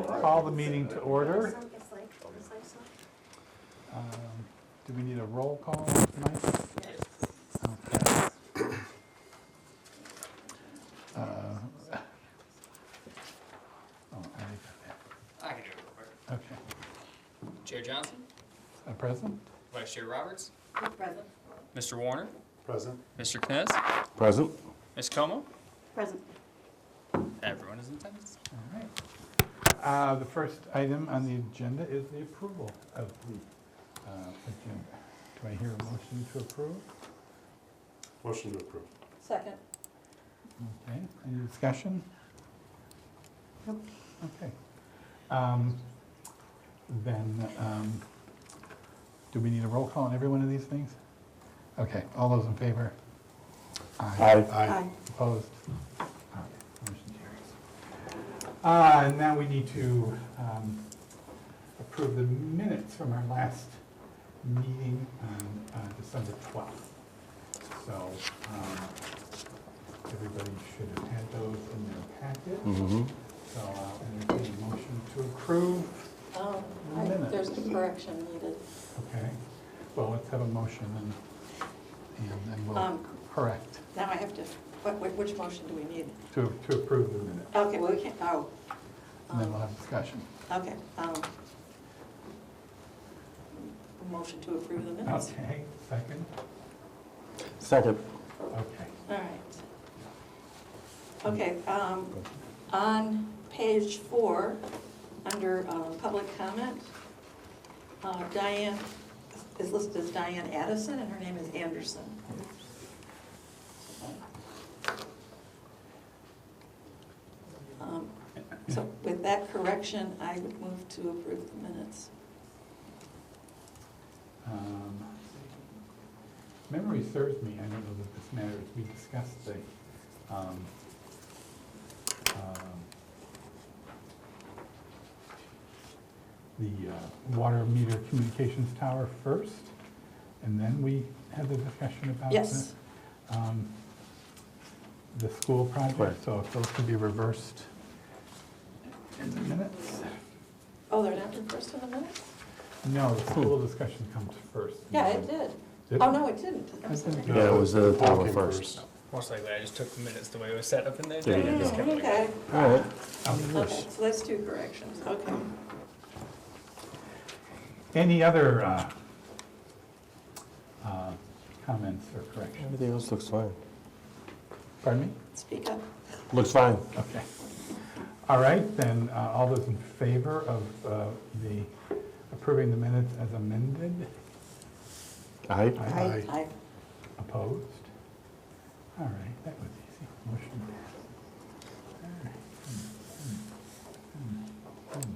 call the meeting to order. Do we need a roll call tonight? Okay. I can do it real quick. Okay. Chair Johnson, Present? Vice Chair Roberts, Present. Mr. Warner, Present. Mr. Kness, Present. Ms. Como. Present. Everyone is in attendance. All right. The first item on the agenda is the approval of the agenda. Do I hear a motion to approve? Motion to approve. Second. Okay, any discussion? Nope. Okay. Then, do we need a roll call on every one of these things? Okay, all those in favor? Aye. Opposed? Okay, motion carries. And now we need to approve the minutes from our last meeting on December 12th. So everybody should have had those in their packet. Mm-hmm. So I'll entertain a motion to approve the minutes. There's a correction needed. Okay, well, let's have a motion and then we'll correct Now I have to, which motion do we need? to approve the minutes. Okay, well, we can't, And then we'll have discussion. okay. Motion to approve the minutes. Okay, second? Second. Okay. All right. Okay, on page 4, under public comment, Diane is listed as Diane Addison, and her name is Anderson. So with that correction, I would move to approve the minutes. Memory serves me, I don't know that this matters, we discussed the water meter communications tower first, and then we had the discussion about Yes. the school project. Correct. So if those could be reversed in the minutes. Oh, they're not reversed in the minutes? No, the school discussion comes first. Yeah, it did. Did Oh, it? no, it didn't. I'm It sorry. didn't. Yeah, it was the Talking first. Most likely, I just took the minutes the way it was set up in there. There you go. Just kept it like Okay, All right. okay, so that's 2 corrections, okay. Any other comments or corrections? Everything else looks fine. Pardon me? Speak up. Looks fine. Okay. All right, then, all those in favor of the approving the minutes as amended? Aye. Aye. Opposed? All right, that was easy. Motion passed. All right.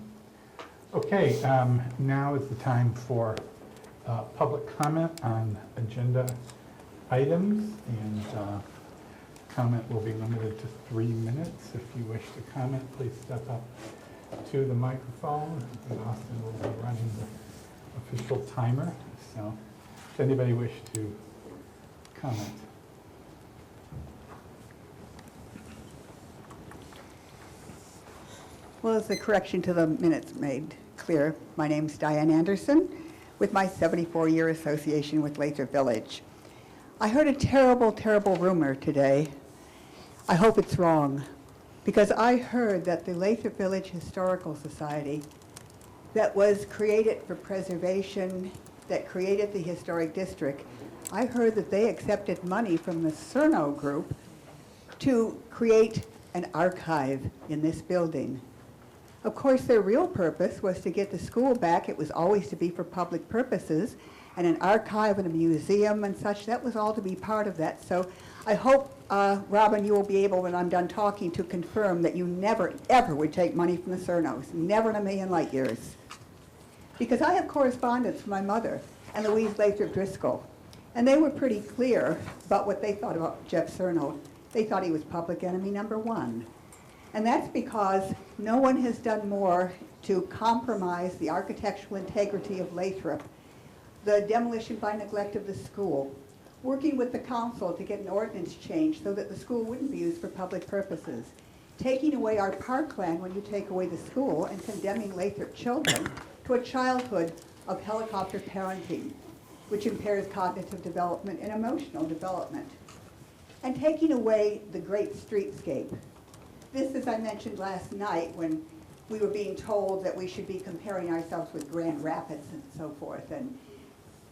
Okay, now is the time for public comment on agenda items, and comment will be limited to 3 minutes. If you wish to comment, please step up to the microphone, and Austin will be running the official timer. So, does anybody wish to comment? Well, as the correction to the minutes made clear, my name's Diane Anderson with my 74-year association with Lathrup Village. I heard a terrible, terrible rumor today. I hope it's wrong, because I heard that the Lathrup Village Historical Society that was created for preservation, that created the historic district, I heard that they accepted money from the Cerno group to create an archive in this building. Of course, their real purpose was to get the school back. It was always to be for public purposes, and an archive and a museum and such, that was all to be part of that. So I hope, Robin, you will be able, when I'm done talking, to confirm that you never, ever would take money from the Cernos, never in a million light years. Because I have correspondence from my mother and Louise Lathrop Driscoll, and they were pretty clear about what they thought about Jeff Cerno. They thought he was public enemy #1. And that's because no one has done more to compromise the architectural integrity of Lathrup. The demolition by neglect of the school, working with the council to get an ordinance changed so that the school wouldn't be used for public purposes. taking away our parkland when you take away the school and condemning Lathrup children to a childhood of helicopter parenting, which impairs cognitive development and emotional development. And taking away the great streetscape. This, as I mentioned last night, when we were being told that we should be comparing ourselves with Grand Rapids and so forth, and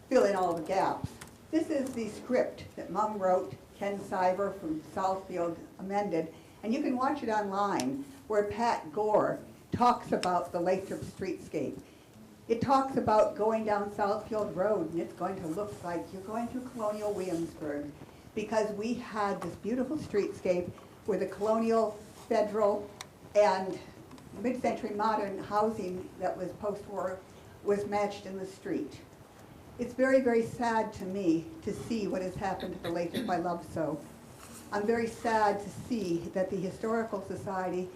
fill in all the gaps. This is the script that Mom wrote, Ken Cyber from Southfield amended, and you can watch it online, where Pat Gore talks about the Lathrup streetscape. It talks about going down Southfield Road, and it's going to look like you're going through Colonial Williamsburg, because we had this beautiful streetscape where the colonial, federal, and mid-century modern housing that was post-war was matched in the street. It's very, very sad to me to see what has happened to the Lathrup I love so. I'm very sad to see that the Historical Society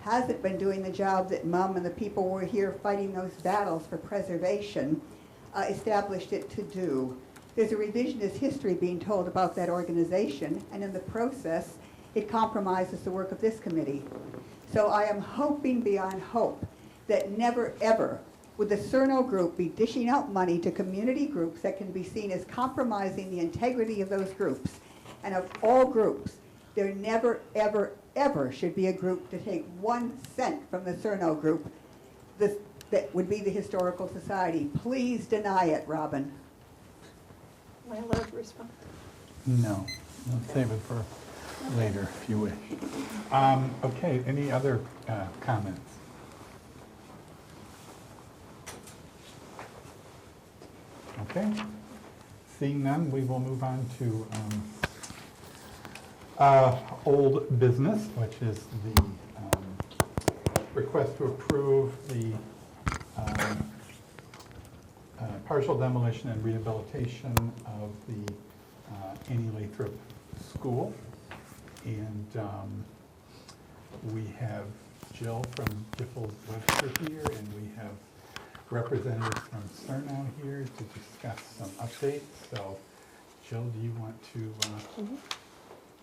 hasn't been doing the job that Mom and the people who were here fighting those battles for preservation established it to do. There's a revisionist history being told about that organization, and in the process, it compromises the work of this committee. So I am hoping beyond hope that never ever would the Cerno group be dishing out money to community groups that can be seen as compromising the integrity of those groups. And of all groups, there never, ever, ever should be a group to take 1 cent from the Cerno group. That would be the Historical Society. Please deny it, Robin. Am I allowed to respond? No, we'll save it for later if you wish. Okay, any other comments? Okay, seeing none, we will move on to old business, which is the request to approve the partial demolition and rehabilitation of the Annie Lathrup School. And we have Jill from Giffords Webster here, and we have representatives from Cerno here to discuss some updates. So, Jill, do you want to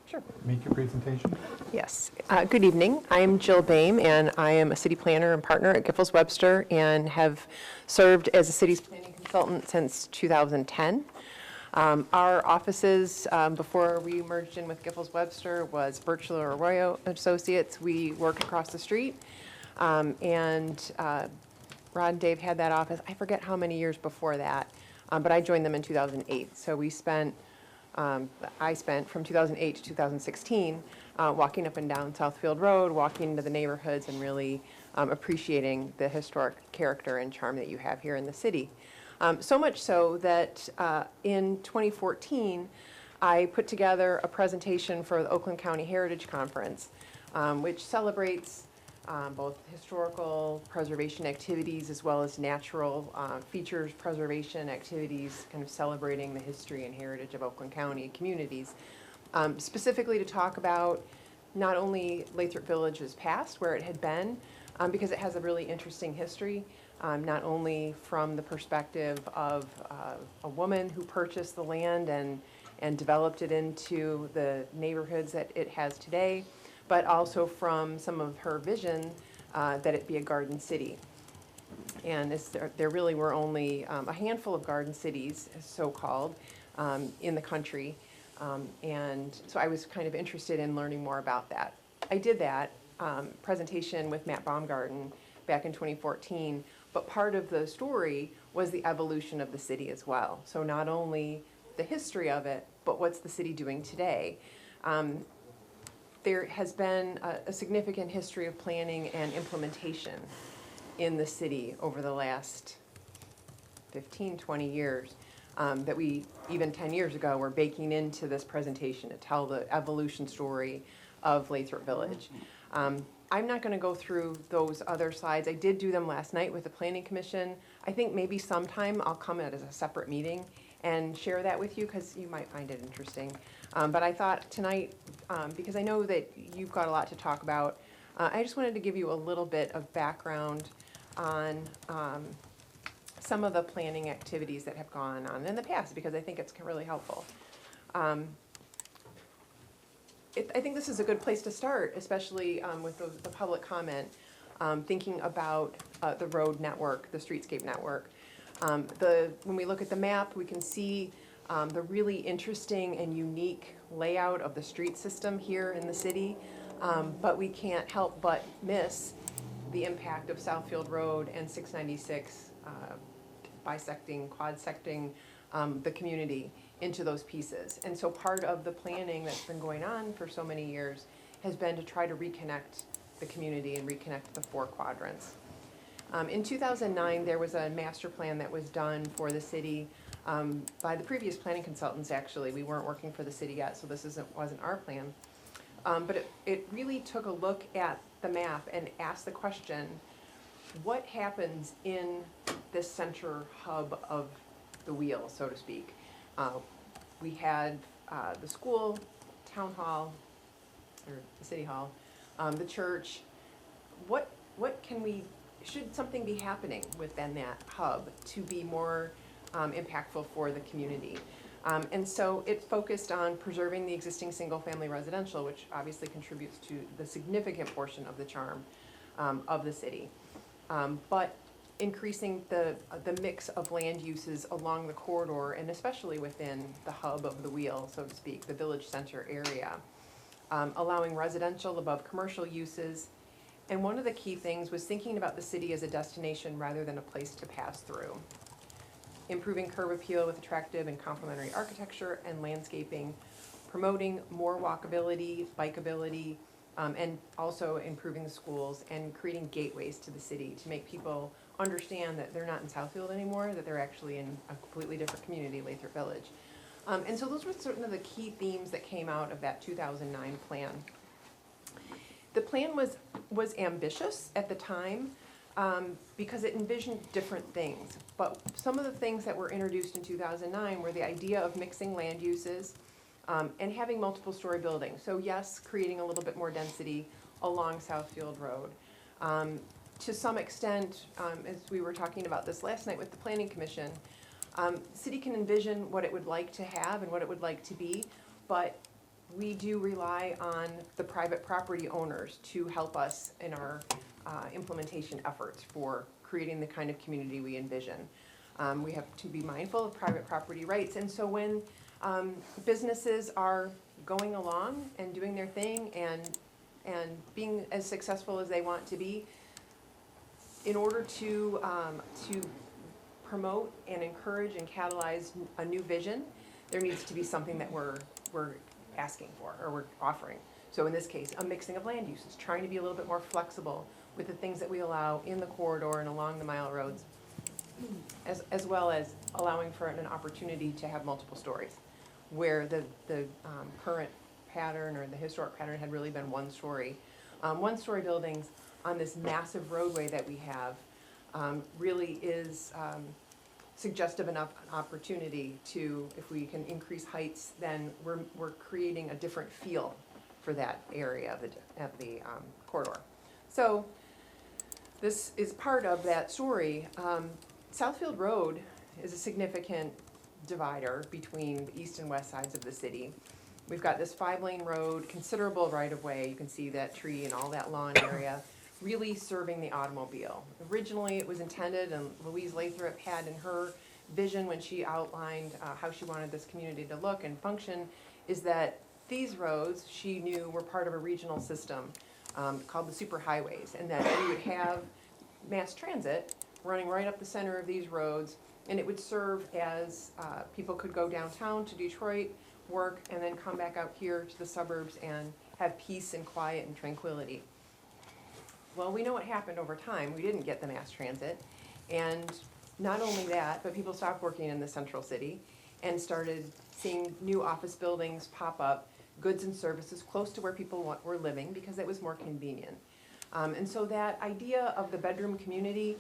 Sure. make your presentation? Yes. Good evening. I'm Jill Boehm, and I am a city planner and partner at Giffords Webster and have served as a city's planning consultant since 2010. Our offices, before we merged in with Giffords Webster, was Birchler Arroyo Associates. We work across the street. Rod and Dave had that office, I forget how many years before that, but I joined them in 2008. So I spent from 2008 to 2016 walking up and down Southfield Road, walking into the neighborhoods, and really appreciating the historic character and charm that you have here in the city. So much so that in 2014, I put together a presentation for the Oakland County Heritage Conference, which celebrates both historical preservation activities as well as natural features preservation activities, kind of celebrating the history and heritage of Oakland County communities. Specifically to talk about not only Lathrup Village's past, where it had been, because it has a really interesting history, not only from the perspective of a woman who purchased the land and developed it into the neighborhoods that it has today, but also from some of her vision that it be a garden city. And there really were only a handful of garden cities, so-called, in the country. And so I was kind of interested in learning more about that. I did that presentation with Matt Baumgarten back in 2014, but part of the story was the evolution of the city as well. So not only the history of it, but what's the city doing today? There has been a significant history of planning and implementation in the city over the last 15, 20 years that we, even 10 years ago, were baking into this presentation to tell the evolution story of Lathrup Village. I'm not going to go through those other slides. I did do them last night with the Planning Commission. I think maybe sometime I'll come at as a separate meeting and share that with you because you might find it interesting. But I thought tonight, because I know that you've got a lot to talk about, I just wanted to give you a little bit of background on some of the planning activities that have gone on in the past, because I think it's really helpful. I think this is a good place to start, especially with the public comment, thinking about the road network, the streetscape network. When we look at the map, we can see the really interesting and unique layout of the street system here in the city, but we can't help but miss the impact of Southfield Road and 696 quad-secting the community into those pieces. And so part of the planning that's been going on for so many years has been to try to reconnect the community and reconnect the four quadrants. In 2009, there was a master plan that was done for the city by the previous planning consultants, actually. We weren't working for the city yet, so this wasn't our plan. But it really took a look at the map and asked the question, what happens in this center hub of the wheel, so to speak? We had the school, town hall, or the city hall, the church. What should something be happening within that hub to be more impactful for the community? And so it focused on preserving the existing single-family residential, which obviously contributes to the significant portion of the charm of the city. But increasing the mix of land uses along the corridor, and especially within the hub of the wheel, so to speak, the village center area. Allowing residential above commercial uses. And one of the key things was thinking about the city as a destination rather than a place to pass through. Improving curb appeal with attractive and complementary architecture and landscaping, promoting more walkability, bikeability, and also improving the schools and creating gateways to the city to make people understand that they're not in Southfield anymore, that they're actually in a completely different community, Lathrup Village. And so those were certain of the key themes that came out of that 2009 plan. The plan was ambitious at the time because it envisioned different things. But some of the things that were introduced in 2009 were the idea of mixing land uses and having multiple story buildings. So yes, creating a little bit more density along Southfield Road. To some extent, as we were talking about this last night with the Planning Commission, city can envision what it would like to have and what it would like to be, but we do rely on the private property owners to help us in our implementation efforts for creating the kind of community we envision. We have to be mindful of private property rights, and so when businesses are going along and doing their thing and being as successful as they want to be, in order to promote and encourage and catalyze a new vision, there needs to be something that we're asking for or we're offering. So in this case, a mixing of land uses, trying to be a little bit more flexible with the things that we allow in the corridor and along the mile roads, as well as allowing for an opportunity to have multiple stories, where the current pattern or the historic pattern had really been one story. One-story buildings on this massive roadway that we have really is suggestive enough an opportunity to, if we can increase heights, then we're creating a different feel for that area of the corridor. So this is part of that story. Southfield Road is a significant divider between the east and west sides of the city. We've got this 5-lane road, considerable right-of-way. You can see that tree and all that lawn area, really serving the automobile. Originally, it was intended, and Louise Lathrup had in her vision when she outlined how she wanted this community to look and function, is that these roads, she knew, were part of a regional system called the superhighways, and that we would have mass transit running right up the center of these roads, and it would serve as people could go downtown to Detroit, work, and then come back out here to the suburbs and have peace and quiet and tranquility. Well, we know what happened over time. We didn't get the mass transit, and not only that, but people stopped working in the central city and started seeing new office buildings pop up, goods and services close to where people were living because it was more convenient. And so that idea of the bedroom community,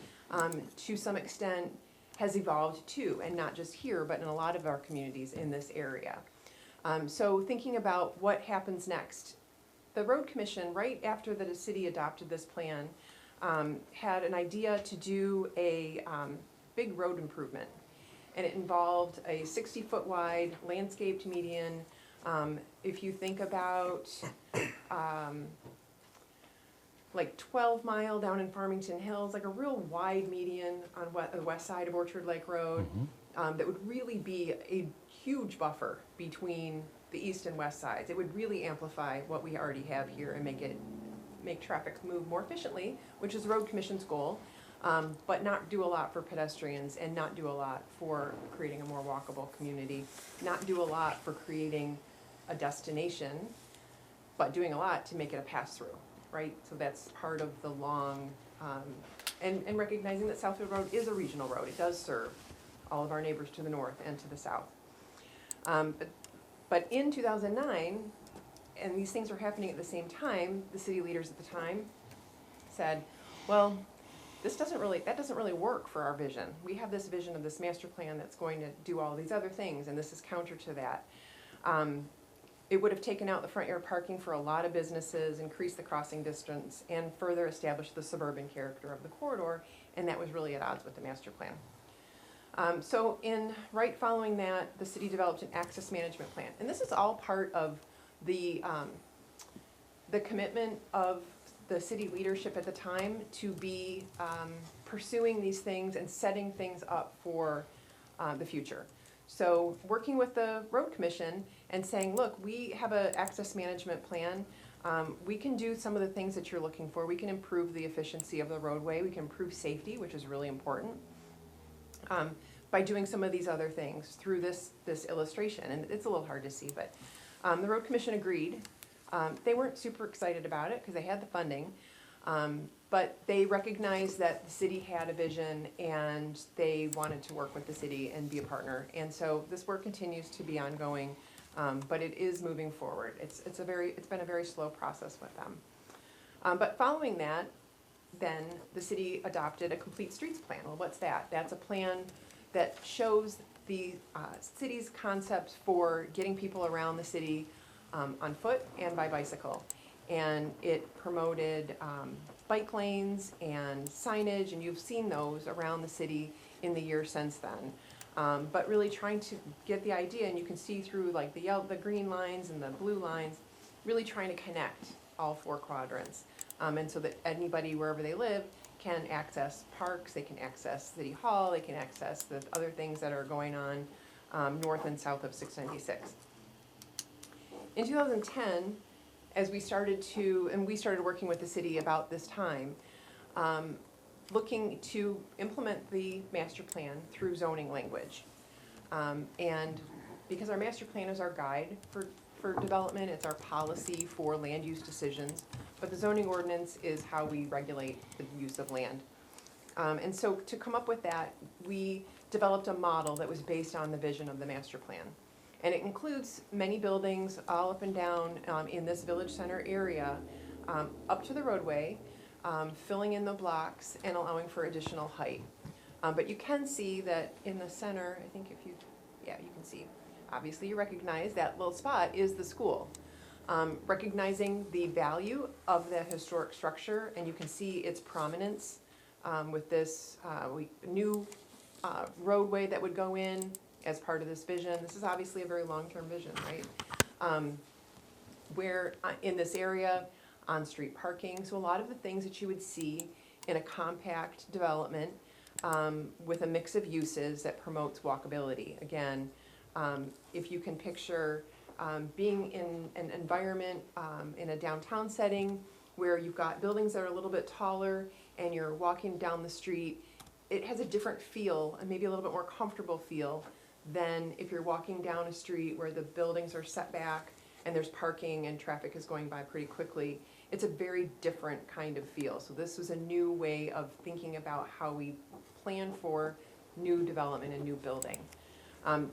to some extent, has evolved too, and not just here, but in a lot of our communities in this area. So thinking about what happens next, the Road Commission, right after the city adopted this plan, had an idea to do a big road improvement. And it involved a 60-foot wide landscaped median If you think about like 12 Mile down in Farmington Hills, like a real wide median on the west side of Orchard Lake Road, that would really be a huge buffer between the east and west sides. It would really amplify what we already have here and make traffic move more efficiently, which is the Road Commission's goal, but not do a lot for pedestrians and not do a lot for creating a more walkable community, not do a lot for creating a destination, but doing a lot to make it a pass-through, right? So that's part of the long, and recognizing that Southfield Road is a regional road. It does serve all of our neighbors to the north and to the south. But in 2009, and these things were happening at the same time, the city leaders at the time said, well, that doesn't really work for our vision. We have this vision of this master plan that's going to do all these other things, and this is counter to that. It would have taken out the front yard parking for a lot of businesses, increased the crossing distance, and further established the suburban character of the corridor, and that was really at odds with the master plan. So right following that, the city developed an access management plan. And this is all part of the commitment of the city leadership at the time to be pursuing these things and setting things up for the future. So working with the Road Commission and saying, look, we have an access management plan. We can do some of the things that you're looking for. We can improve the efficiency of the roadway. We can improve safety, which is really important. By doing some of these other things through this illustration. And it's a little hard to see, but the Road Commission agreed. They weren't super excited about it because they had the funding, but they recognized that the city had a vision and they wanted to work with the city and be a partner. And so this work continues to be ongoing, but it is moving forward. It's been a very slow process with them. But following that, then the city adopted a complete streets plan. Well, what's that? That's a plan that shows the city's concepts for getting people around the city on foot and by bicycle. And it promoted bike lanes and signage, and you've seen those around the city in the years since then. But really trying to get the idea, and you can see through like the green lines and the blue lines, really trying to connect all four quadrants. And so that anybody, wherever they live, can access parks, they can access City Hall, they can access the other things that are going on north and south of 696. In 2010, as we started working with the city about this time, looking to implement the master plan through zoning language. And because our master plan is our guide for development, it's our policy for land use decisions, but the zoning ordinance is how we regulate the use of land. And so to come up with that, we developed a model that was based on the vision of the master plan. And it includes many buildings all up and down in this village center area, up to the roadway, filling in the blocks and allowing for additional height. But you can see that in the center, I think you can see, obviously you recognize that little spot is the school. Recognizing the value of the historic structure, and you can see its prominence with this new roadway that would go in as part of this vision. This is obviously a very long-term vision, right? Where in this area, on-street parking, so a lot of the things that you would see in a compact development with a mix of uses that promotes walkability. Again, if you can picture being in an environment in a downtown setting where you've got buildings that are a little bit taller and you're walking down the street, it has a different feel and maybe a little bit more comfortable feel than if you're walking down a street where the buildings are set back and there's parking and traffic is going by pretty quickly. It's a very different kind of feel. So this was a new way of thinking about how we plan for new development and new building.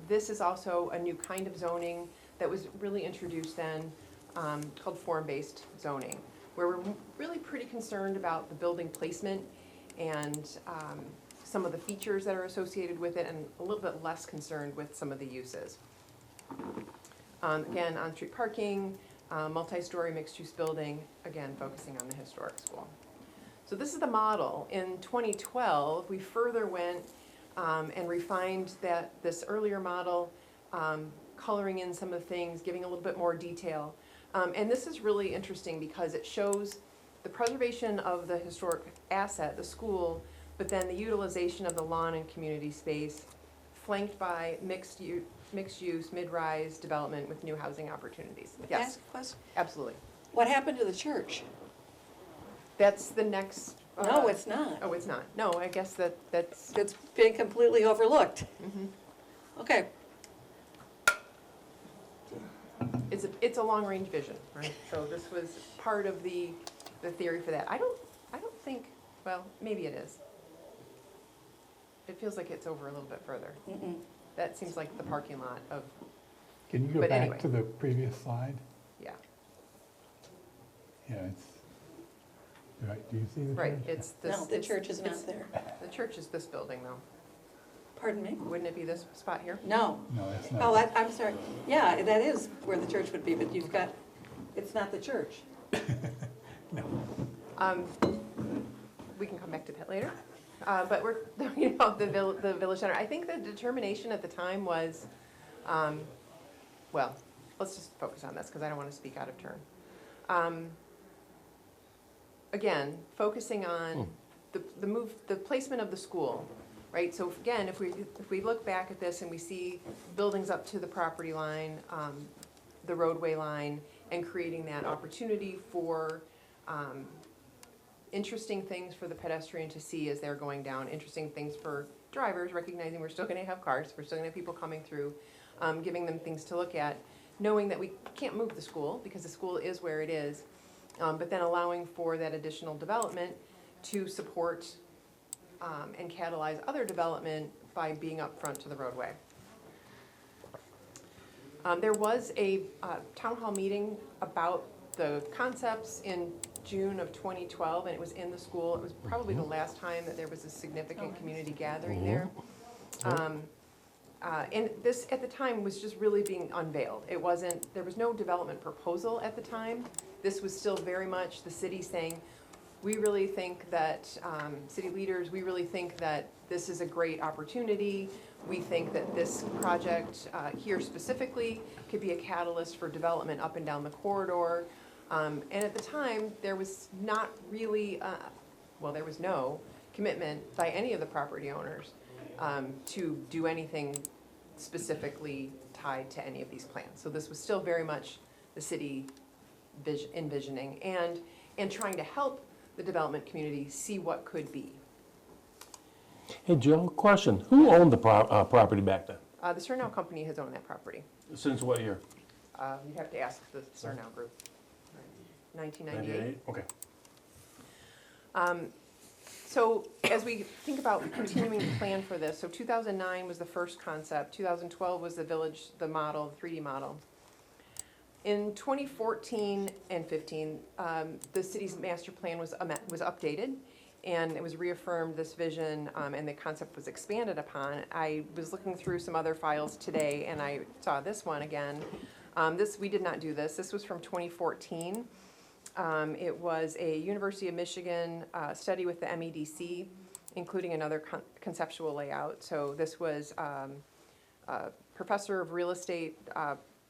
This is also a new kind of zoning that was really introduced then called form-based zoning, where we're really pretty concerned about the building placement and some of the features that are associated with it, and a little bit less concerned with some of the uses. Again, on-street parking, multi-story mixed-use building, again, focusing on the historic school. So this is the model. In 2012, we further went and refined this earlier model, coloring in some of the things, giving a little bit more detail. And this is really interesting because it shows the preservation of the historic asset, the school, but then the utilization of the lawn and community space, flanked by mixed use, mid-rise development with new housing opportunities. Can I Yes, ask a question? absolutely. What happened to the church? That's the next. No, it's not. Oh, it's not. No, I guess that's. It's been completely overlooked. Mhm. Okay, It's a long-range vision, right? So this was part of the theory for that. I don't think, well, maybe it is. It feels like it's over a little bit further. mm-mm. That seems like the parking lot of, Can you go But back anyway. to the previous slide? yeah, Yeah, it's, right, do you see the right, church? it's this. No, the it's- church is it's- not there. The church is this building, though. Pardon me? Wouldn't it be this spot here? No. No, it's Oh, not. I'm sorry. Yeah, that is where the church would be, but you've got, it's not the church. No. We can come back to that later. But we're, you know, the village center. I think the determination at the time was, well, let's just focus on this because I don't want to speak out of turn. Again, focusing on the placement of the school, right? So again, if we look back at this and we see buildings up to the property line, the roadway line, and creating that opportunity for interesting things for the pedestrian to see as they're going down, interesting things for drivers, recognizing we're still gonna have cars, we're still gonna have people coming through, giving them things to look at, knowing that we can't move the school because the school is where it is, but then allowing for that additional development to support and catalyze other development by being up front to the roadway. There was a town hall meeting about the concepts in June of 2012, and it was in the school. It was probably the last time that there was a significant community gathering there. And this, at the time, was just really being unveiled. It wasn't, there was no development proposal at the time. This was still very much the city saying, we really think that, city leaders, we really think that this is a great opportunity. We think that this project here specifically could be a catalyst for development up and down the corridor. And at the time, there was not really, well, there was no commitment by any of the property owners to do anything specifically tied to any of these plans. So this was still very much the city envisioning and trying to help the development community see what could be. Hey, Jill, question. Who owned the property back then? The Surnow Company has owned that property. Since what year? You'd have to ask the Surnow Group. 1998. Okay. So as we think about continuing to plan for this, so 2009 was the first concept, 2012 was the village, the model, the 3D model. In 2014 and 15, the city's master plan was updated, and it was reaffirmed, this vision, and the concept was expanded upon. I was looking through some other files today, and I saw this one again. We did not do this. This was from 2014. It was a University of Michigan study with the MEDC, including another conceptual layout. So this was a professor of real estate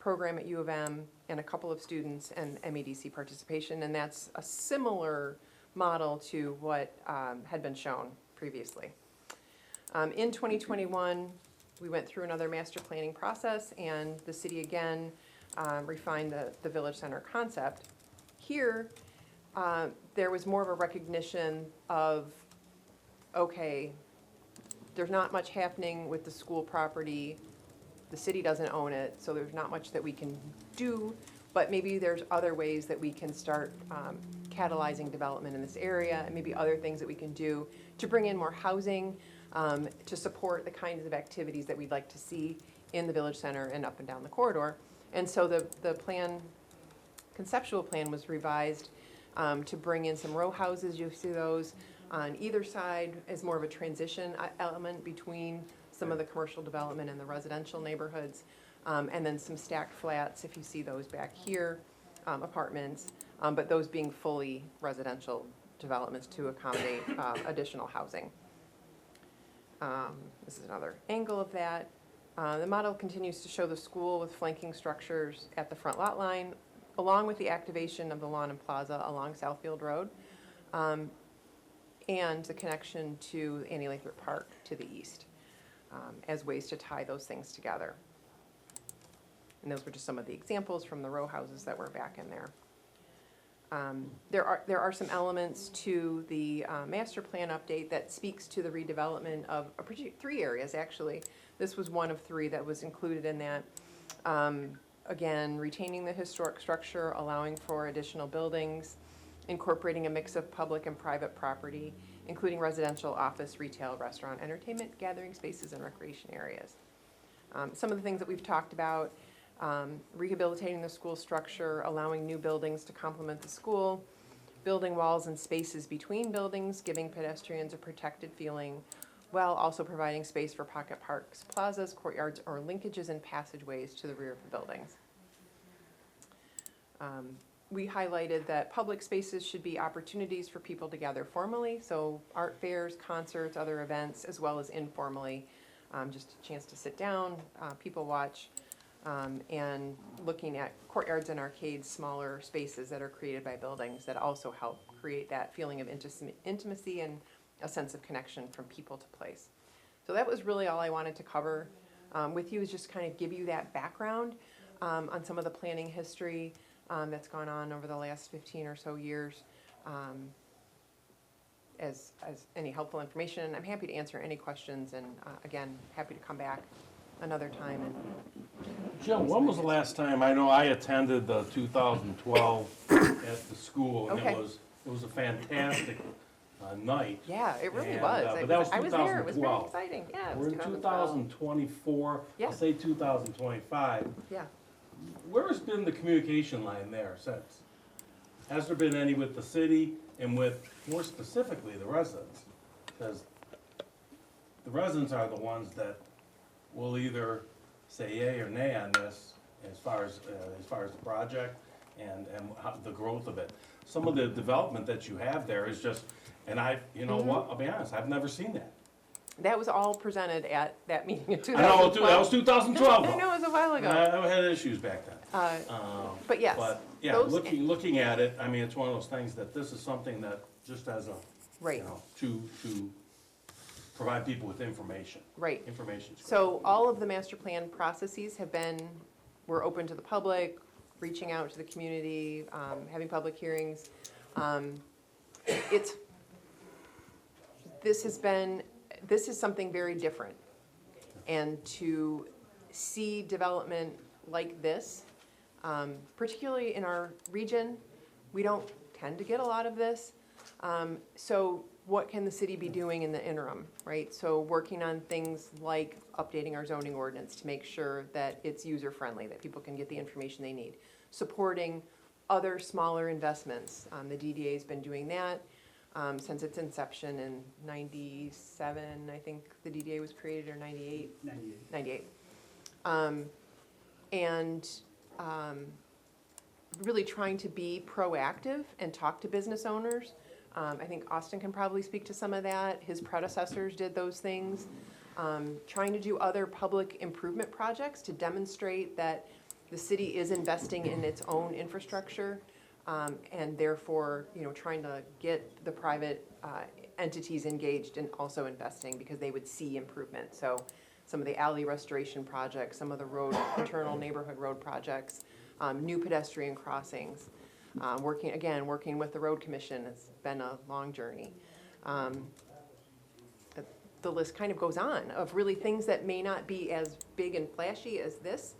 program at U of M and a couple of students and MEDC participation, and that's a similar model to what had been shown previously. In 2021, we went through another master planning process, and the city again refined the village center concept. Here, there was more of a recognition of, okay, there's not much happening with the school property, the city doesn't own it, so there's not much that we can do, but maybe there's other ways that we can start catalyzing development in this area, and maybe other things that we can do to bring in more housing, to support the kinds of activities that we'd like to see in the village center and up and down the corridor. And so the plan, conceptual plan was revised to bring in some row houses. You see those on either side as more of a transition element between some of the commercial development and the residential neighborhoods. And then some stacked flats, if you see those back here, apartments, but those being fully residential developments to accommodate additional housing. This is another angle of that. The model continues to show the school with flanking structures at the front lot line, along with the activation of the lawn and plaza along Southfield Road, and the connection to Annie Lathrup Park to the east, as ways to tie those things together. And those were just some of the examples from the row houses that were back in there. There are some elements to the master plan update that speaks to the redevelopment of three areas, actually. This was one of three that was included in that. Again, retaining the historic structure, allowing for additional buildings, incorporating a mix of public and private property, including residential, office, retail, restaurant, entertainment, gathering spaces, and recreation areas. Some of the things that we've talked about: rehabilitating the school structure, allowing new buildings to complement the school, building walls and spaces between buildings, giving pedestrians a protected feeling, while also providing space for pocket parks, plazas, courtyards, or linkages and passageways to the rear of the buildings. We highlighted that public spaces should be opportunities for people to gather formally, so art fairs, concerts, other events, as well as informally, just a chance to sit down, people watch, and looking at courtyards and arcades, smaller spaces that are created by buildings that also help create that feeling of intimacy and a sense of connection from people to place. So that was really all I wanted to cover with you, is just kind of give you that background on some of the planning history that's gone on over the last 15 or so years. As any helpful information, I'm happy to answer any questions, and again, happy to come back another time. And Jill, when was the last time? I know I attended the 2012 at the school, and Okay. it was a fantastic night. yeah, it really And, was. but that was I was there. It was very 2012. exciting. Yeah, it We're was in 2012. 2024, Yeah. I'll say 2025. Yeah. Where has been the communication line there since? Has there been any with the city and with, more specifically, the residents? Because the residents are the ones that will either say yay or nay on this as far as the project and how, the growth of it. Some of the development that you have there is just, and you know what, I'll be honest, I've never seen that. That was all presented at that meeting in 2012. I know, that was 2012 I though. know, it was a while ago. I had issues back then. But yes, But, yeah, those- looking at it, I mean, it's one of those things that this is something that just as a, Right. you know, to provide people with information. Right. Information's great. So all of the master plan processes we're open to the public, reaching out to the community, having public hearings. This is something very different. And to see development like this, particularly in our region, we don't tend to get a lot of this. So what can the city be doing in the interim, right? So working on things like updating our zoning ordinance to make sure that it's user-friendly, that people can get the information they need. Supporting other smaller investments. The DDA's been doing that since its inception in 97, I think the DDA was created, or 98? 98. Really trying to be proactive and talk to business owners. I think Austin can probably speak to some of that. His predecessors did those things. Trying to do other public improvement projects to demonstrate that the city is investing in its own infrastructure, and therefore, you know, trying to get the private entities engaged in also investing because they would see improvement. So some of the alley restoration projects, some of the internal neighborhood road projects, new pedestrian crossings, working with the road commission. It's been a long journey. The list kind of goes on of really things that may not be as big and flashy as this,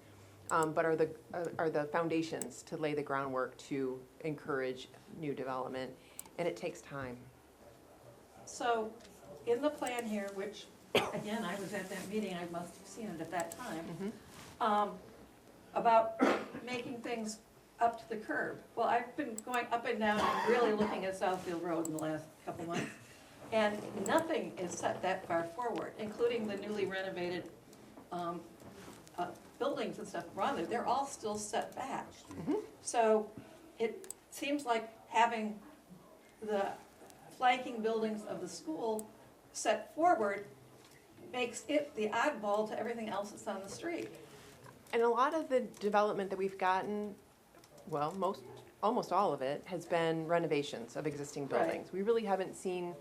but are the foundations to lay the groundwork to encourage new development, and it takes time. So, in the plan here, which, again, I was at that meeting, I must have seen it at that time, about making things up to the curb. Well, I've been going up and down and really looking at Southfield Road in the last couple months, and nothing is set that far forward, including the newly renovated buildings and stuff around there. They're all still set back. So it seems like having the flanking buildings of the school set forward makes it the oddball to everything else that's on the street. And a lot of the development that we've gotten, well, almost all of it, has been renovations of existing Right. buildings. We really haven't seen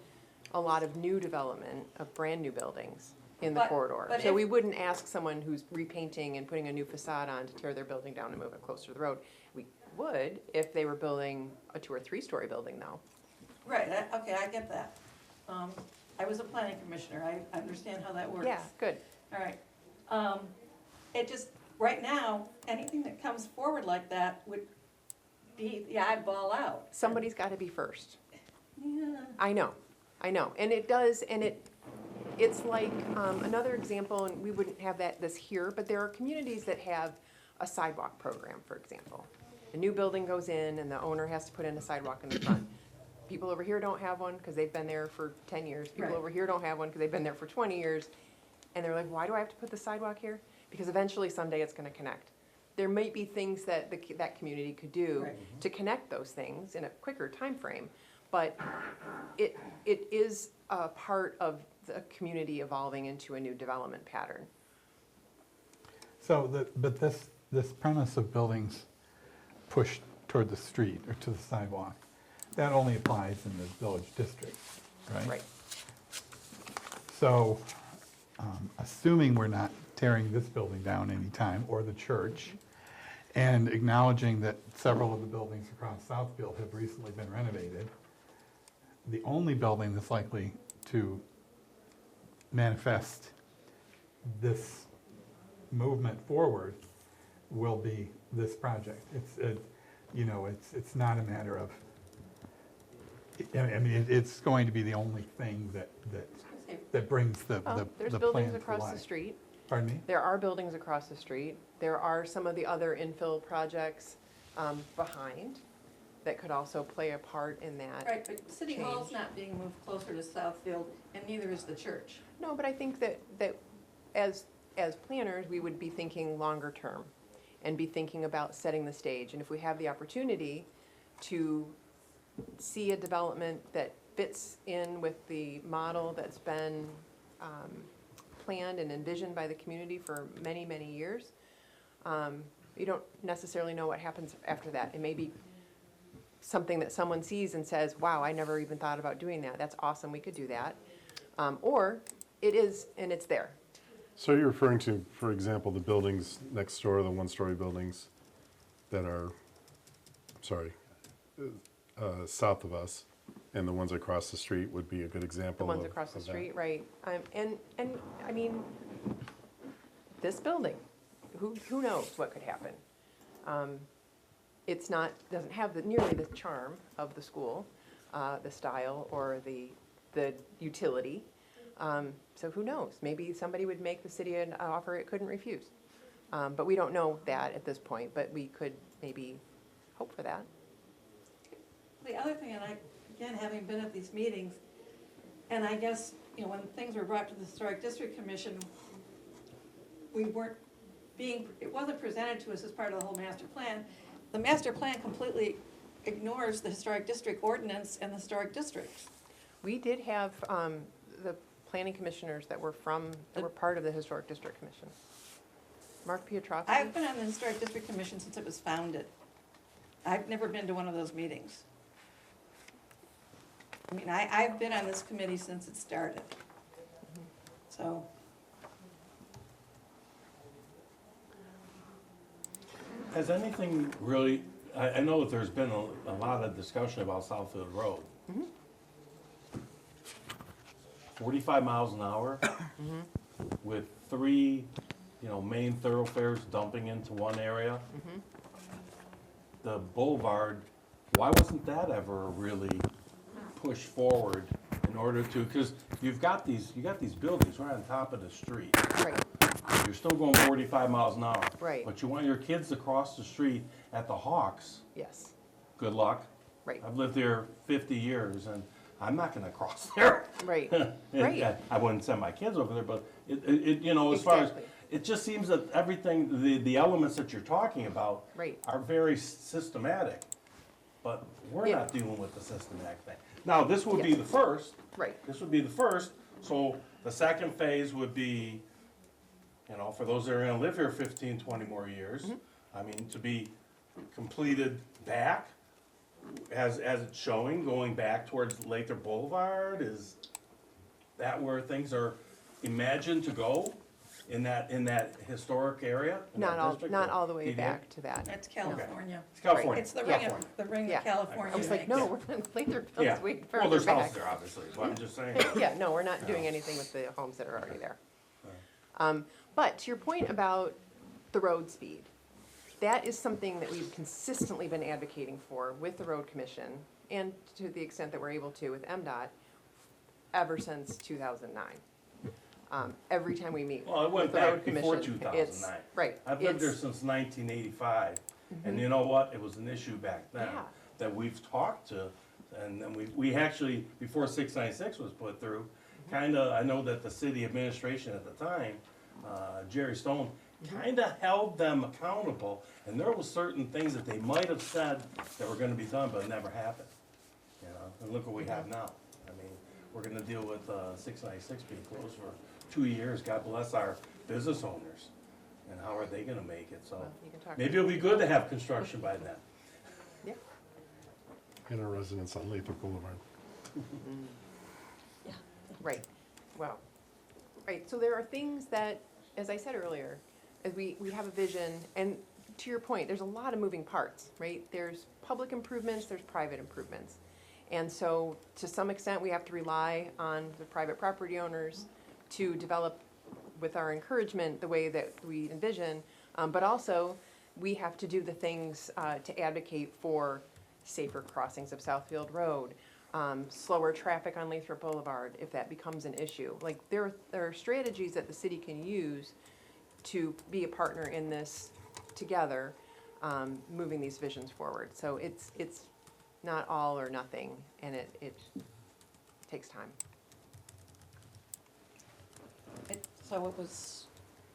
a lot of new development of brand-new buildings in the But- corridor. but So if- we wouldn't ask someone who's repainting and putting a new facade on to tear their building down and move it closer to the road. We would if they were building a 2 or 3 story building though. Right, okay, I get that. I was a planning commissioner, I understand how that works. Yeah, good. All right. It just, right now, anything that comes forward like that would be the oddball out. Somebody's got to be first. Yeah. I know. And it does, and it's like, another example, and we wouldn't have this here, but there are communities that have a sidewalk program, for example. A new building goes in and the owner has to put in a sidewalk in the front. People over here don't have one because they've been there for 10 years. People Right. over here don't have one because they've been there for 20 years. And they're like, why do I have to put the sidewalk here? Because eventually someday it's gonna connect. There might be things that that community could do Right. to connect those things in a quicker time frame. But it is a part of the community evolving into a new development pattern. So, but this premise of buildings pushed toward the street or to the sidewalk, that only applies in the village district, right? Right. So, assuming we're not tearing this building down anytime, or the church, and acknowledging that several of the buildings across Southfield have recently been renovated, the only building that's likely to manifest this movement forward will be this project. It's not a matter of, I mean, it's going to be the only thing that brings the plan to life. There's buildings across the street. Pardon me? There are buildings across the street. There are some of the other infill projects behind that could also play a part in that. Right, but City Hall's change. not being moved closer to Southfield, and neither is the church. No, but I think that as planners, we would be thinking longer term and be thinking about setting the stage. And if we have the opportunity to see a development that fits in with the model that's been planned and envisioned by the community for many, many years, you don't necessarily know what happens after that. It may be something that someone sees and says, wow, I never even thought about doing that. That's awesome, we could do that. Or it is, and it's there. So you're referring to, for example, the buildings next door, the 1-story buildings that are, south of us, and the ones across the street would be a good The example ones across the of that. street, right. And I mean, this building, who knows what could happen? It's not, doesn't have nearly the charm of the school, the style, or the utility. So who knows? Maybe somebody would make the city an offer it couldn't refuse. But we don't know that at this point, but we could maybe hope for that. The other thing, and again, having been at these meetings, and I guess, when things were brought to the Historic District Commission, it wasn't presented to us as part of the whole master plan. The master plan completely ignores the Historic District Ordinance and the Historic Districts. We did have the planning commissioners that were part of the Historic District Commission. Mark Pietrowski. I've been on the Historic District Commission since it was founded. I've never been to one of those meetings. I mean, I've been on this committee since it started. So, Has anything really, I know that there's been a lot of discussion about Southfield Road. 45 miles an hour with 3, main thoroughfares dumping into one area. The boulevard, why wasn't that ever really pushed forward in order to, because you got these buildings right on top of the street. Right, You're still going 45 miles an hour. Right. But you want your kids to cross the street at the Hawks, yes, good luck. right, I've lived there 50 years and I'm not gonna cross there. right, And right. I wouldn't send my kids over there, but as far as, Exactly. it just seems that everything, the elements that you're talking about Right. are very systematic. But we're Yeah. not dealing with the systematic thing. Now, this would be Yes. the first. Right. This would be the first, so The second phase would be, you know, for those that are gonna live here 15, 20 more years, I mean, to be completed back, as it's showing, going back towards Lathrup Boulevard, is that where things are imagined to go in that historic area? in that district, Not the all the way DDA? back to that. That's California. It's California. It's the Yeah. ring, the ring Yeah. of California. I was like, makes. no, we're not, Lathrop Yeah, Hill's way well, further there's houses back. there, obviously, but I'm just saying. Yeah, no, we're not doing anything with the homes that are already there. But to your point about the road speed, that is something that we've consistently been advocating for with the road commission, and to the extent that we're able to with MDOT, ever since 2009. Every time we meet Well, it went with the road back before commission, 2009. right. I've lived there it's- since 1985, and you know what, it was an issue back then Yeah. that we've talked to, and then we actually, before 696 was put through, kinda, I know that the city administration at the time, Jerry Stone, kinda held them accountable, and there was certain things that they might have said that were gonna be done, but it never happened. You know, and look what we have now. I mean, we're gonna deal with 696 being closed for 2 years. God bless our business owners. And how are they gonna make it? So Well, you can talk- maybe it'll be good to have construction by then. Yeah. And our residents on Lathrop Boulevard. Yeah. Right, well, right, so there are things that, as I said earlier, as we have a vision, and to your point, there's a lot of moving parts, right? There's public improvements, there's private improvements. And so, to some extent, we have to rely on the private property owners to develop, with our encouragement, the way that we envision, but also, we have to do the things to advocate for safer crossings of Southfield Road, slower traffic on Lathrop Boulevard, if that becomes an issue. Like, there are strategies that the city can use to be a partner in this together, moving these visions forward. So it's not all or nothing, and it takes time. So it was,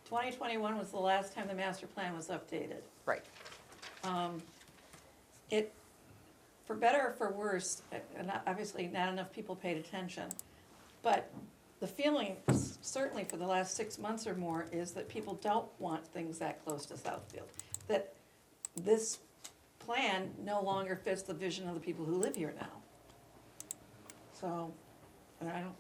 2021 was the last time the master plan was updated. Right. It, for better or for worse, and obviously not enough people paid attention, but the feeling, certainly for the last 6 months or more, is that people don't want things that close to Southfield. That this plan no longer fits the vision of the people who live here now. So, and I don't,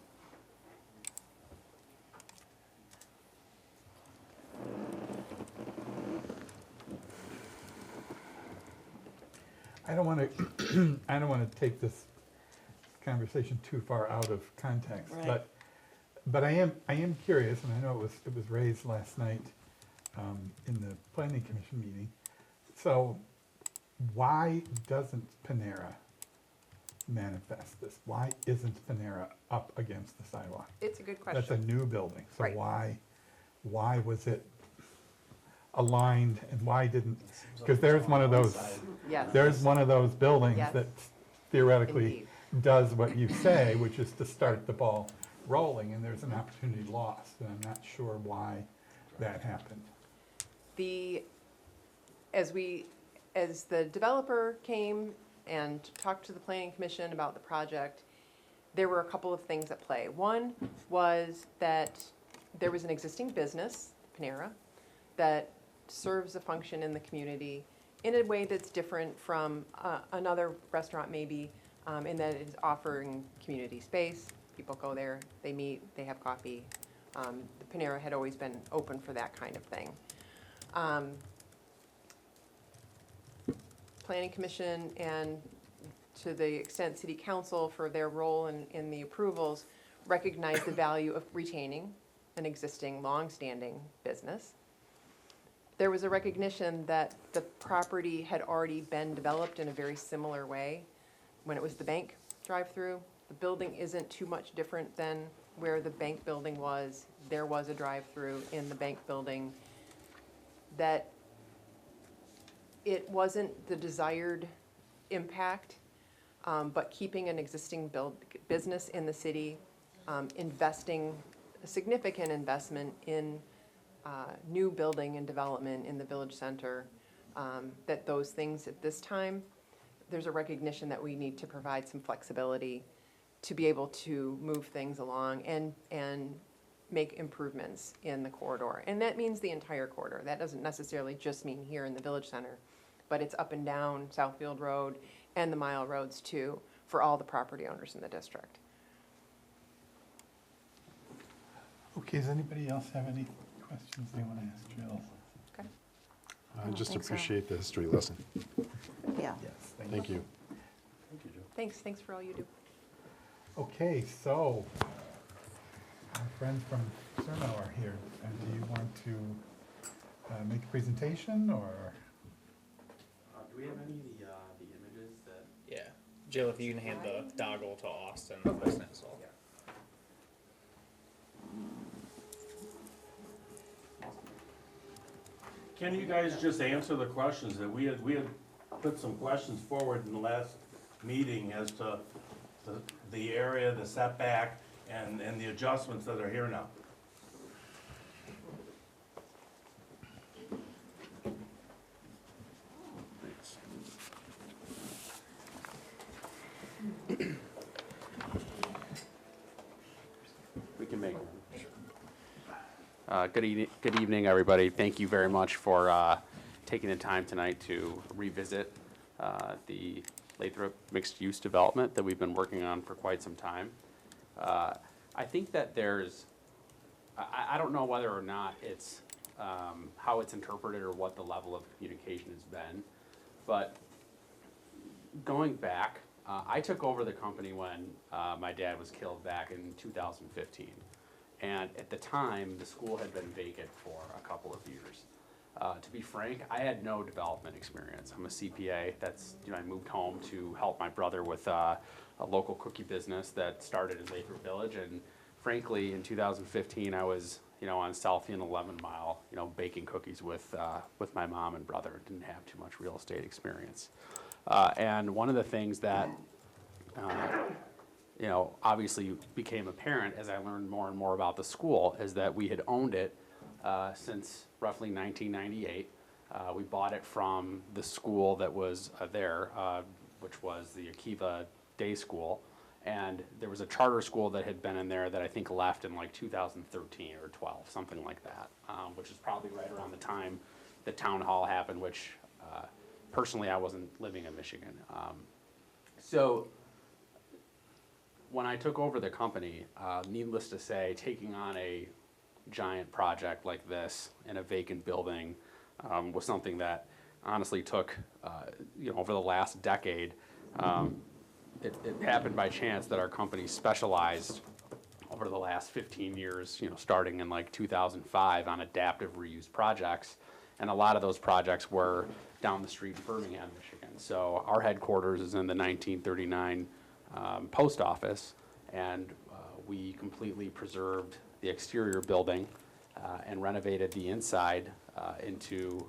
I don't want to, I don't want to take this conversation too far out of context, Right. but I am curious, and I know it was raised last night in the planning commission meeting. So why doesn't Panera manifest this? Why isn't Panera up against the sidewalk? It's a good That's a question. new building, so Right. why was it aligned and why didn't, because there's one of those, Yes. there's one of those buildings Yes. that theoretically Indeed. does what you say, which is to start the ball rolling, and there's an opportunity lost, and I'm not sure why that happened. As the developer came and talked to the planning commission about the project, there were a couple of things at play. One was that there was an existing business, Panera, that serves a function in the community in a way that's different from another restaurant maybe, in that it is offering community space. People go there, they meet, they have coffee. The Panera had always been open for that kind of thing. Planning Commission and to the extent City Council for their role in the approvals recognize the value of retaining an existing long-standing business. There was a recognition that the property had already been developed in a very similar way when it was the bank drive-through. The building isn't too much different than where the bank building was. There was a drive-through in the bank building. That it wasn't the desired impact, but keeping an existing business in the city, investing, a significant investment in new building and development in the village center, that those things at this time, there's a recognition that we need to provide some flexibility to be able to move things along and make improvements in the corridor. And that means the entire corridor. That doesn't necessarily just mean here in the Village Center, but it's up and down Southfield Road and the Mile Roads too, for all the property owners in the district. Okay, does anybody else have any questions they want to ask Jill? Okay. I just think so. appreciate the history lesson. Yeah. Yes, Thank you. Thank you, Joe. Thanks for all you do. Okay, so our friends from Cerno are here. Do you want to make a presentation, or? Do we have any of the images that? Yeah. Jill, if you can hand the doggle to Austin, that's all. Can you guys just answer the questions that we had put some questions forward in the last meeting as to the area, the setback, and the adjustments that are here now? We can make one. Good evening, everybody. Thank you very much for taking the time tonight to revisit the Lathrup mixed-use development that we've been working on for quite some time. I think that I don't know whether or not it's how it's interpreted or what the level of communication has been, but going back, I took over the company when my dad was killed back in 2015. And at the time, the school had been vacant for a couple of years. To be frank, I had no development experience. I'm a CPA. I moved home to help my brother with a local cookie business that started in Lathrup Village. And frankly, in 2015, I was, on Southfield 11 Mile, baking cookies with my mom and brother. Didn't have too much real estate experience. And one of the things that obviously became apparent as I learned more and more about the school is that we had owned it since roughly 1998. We bought it from the school that was there, which was the Akiva Day School. And there was a charter school that had been in there that I think left in like 2013 or 12, something like that, which is probably right around the time the town hall happened, which personally I wasn't living in Michigan. So when I took over the company, needless to say, taking on a giant project like this in a vacant building was something that honestly took, over the last decade. It happened by chance that our company specialized over the last 15 years, starting in like 2005 on adaptive reuse projects. And a lot of those projects were down the street in Birmingham, Michigan. So our headquarters is in the 1939 post office, and we completely preserved the exterior building and renovated the inside into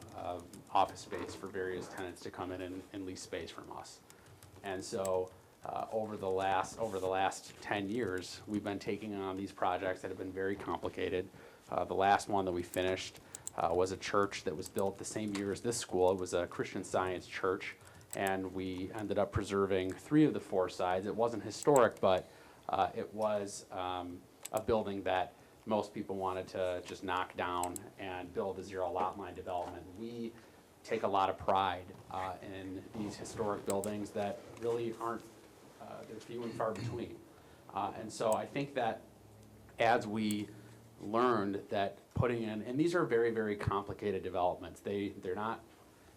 office space for various tenants to come in and lease space from us. And so over the last 10 years, we've been taking on these projects that have been very complicated. The last one that we finished was a church that was built the same year as this school. It was a Christian Science church, and we ended up preserving 3 of the 4 sides. It wasn't historic, but it was a building that most people wanted to just knock down and build a zero lot line development. We take a lot of pride in these historic buildings that really aren't, they're few and far between. And so I think that as we learned that putting in, and these are very, very complicated developments. They're not,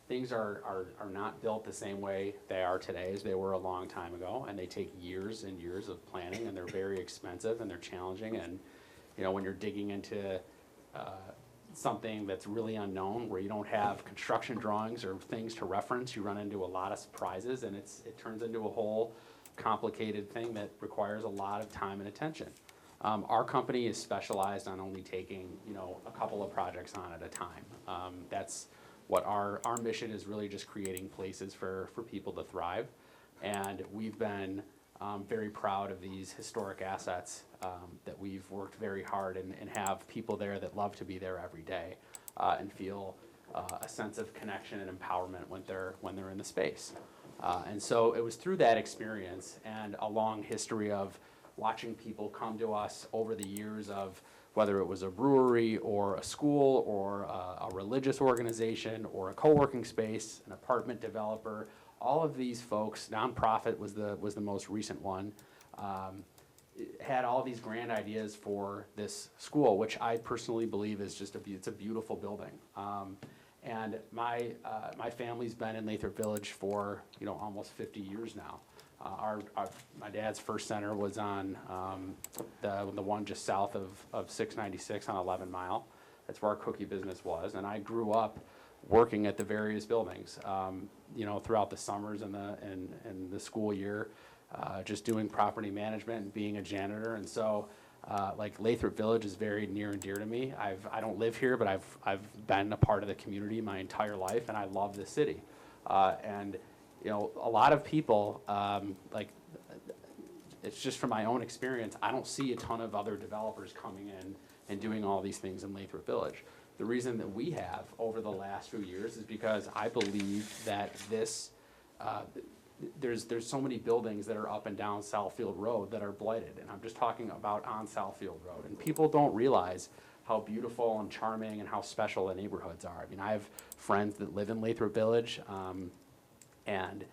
things are not built the same way they are today as they were a long time ago, and they take years and years of planning, and they're very expensive and they're challenging. And when you're digging into something that's really unknown, where you don't have construction drawings or things to reference, you run into a lot of surprises, and it turns into a whole complicated thing that requires a lot of time and attention. Our company is specialized on only taking, a couple of projects on at a time. That's what our mission is, really just creating places for people to thrive. And we've been very proud of these historic assets that we've worked very hard and have people there that love to be there every day and feel a sense of connection and empowerment when they're in the space. And so it was through that experience and a long history of watching people come to us over the years of whether it was a brewery or a school or a religious organization or a co-working space, an apartment developer. All of these folks, nonprofit was the most recent one, had all these grand ideas for this school, which I personally believe is just it's a beautiful building. And my family's been in Lathrup Village for almost 50 years now. My dad's first center was on the one just south of 696 on 11 Mile. That's where our cookie business was, and I grew up working at the various buildings, throughout the summers and the school year, just doing property management and being a janitor. And so, Lathrup Village is very near and dear to me. I don't live here, but I've been a part of the community my entire life, and I love the city. And a lot of people, it's just from my own experience, I don't see a ton of other developers coming in and doing all these things in Lathrup Village. The reason that we have over the last few years is because I believe that there's so many buildings that are up and down Southfield Road that are blighted, and I'm just talking about on Southfield Road. And people don't realize how beautiful and charming and how special the neighborhoods are. I mean, I have friends that live in Lathrup Village, and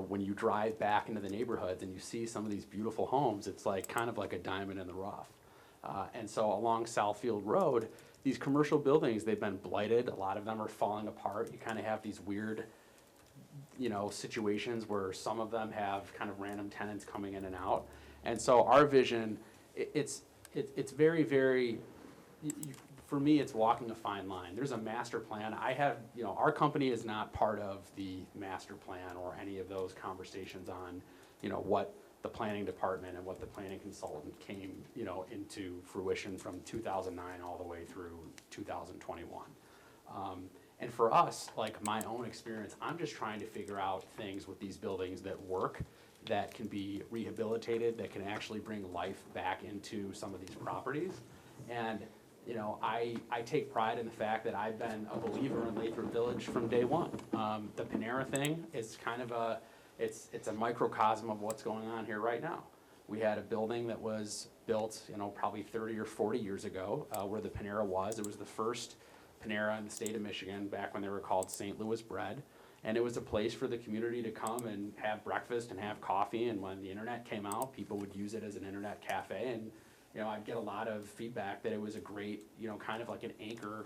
when you drive back into the neighborhoods and you see some of these beautiful homes, it's kind of like a diamond in the rough. And so along Southfield Road, these commercial buildings, they've been blighted. A lot of them are falling apart. You kind of have these weird, situations where some of them have kind of random tenants coming in and out. And so our vision, it's very, very, for me, it's walking a fine line. There's a master plan. Our company is not part of the master plan or any of those conversations on, what the planning department and what the planning consultant came, into fruition from 2009 all the way through 2021. And for us, my own experience, I'm just trying to figure out things with these buildings that work, that can be rehabilitated, that can actually bring life back into some of these properties. And I take pride in the fact that I've been a believer in Lathrup Village from day one. The Panera thing is kind of it's a microcosm of what's going on here right now. We had a building that was built, probably 30 or 40 years ago, where the Panera was. It was the first Panera in the state of Michigan back when they were called St. Louis Bread. And it was a place for the community to come and have breakfast and have coffee. And when the internet came out, people would use it as an internet cafe. And I'd get a lot of feedback that it was a great, kind of like an anchor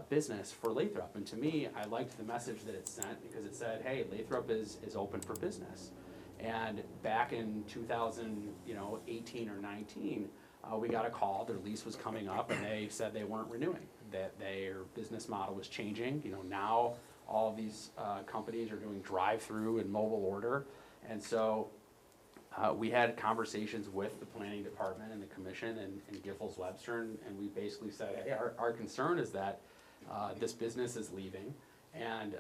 business for Lathrup. And to me, I liked the message that it sent because it said, hey, Lathrup is open for business. And back in 2018 or 19, we got a call, their lease was coming up, and they said they weren't renewing, that their business model was changing. Now all of these companies are doing drive-through and mobile order. And so we had conversations with the planning department and the commission and Giffords-Webster, and we basically said, hey, our concern is that this business is leaving, and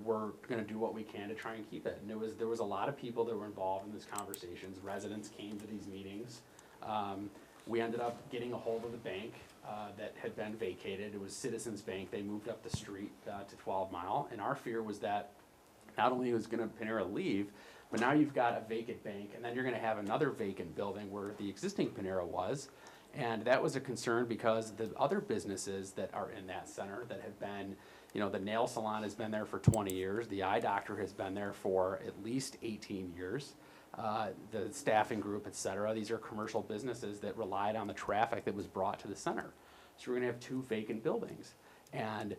we're going to do what we can to try and keep it. And there was a lot of people that were involved in these conversations. Residents came to these meetings. We ended up getting a hold of the bank that had been vacated. It was Citizens Bank. They moved up the street to 12 Mile, and our fear was that not only was going to Panera leave, but now you've got a vacant bank, and then you're going to have another vacant building where the existing Panera was. And that was a concern because the other businesses that are in that center that have been, the nail salon has been there for 20 years. The eye doctor has been there for at least 18 years. The staffing group, et cetera. These are commercial businesses that relied on the traffic that was brought to the center. So we're going to have two vacant buildings. And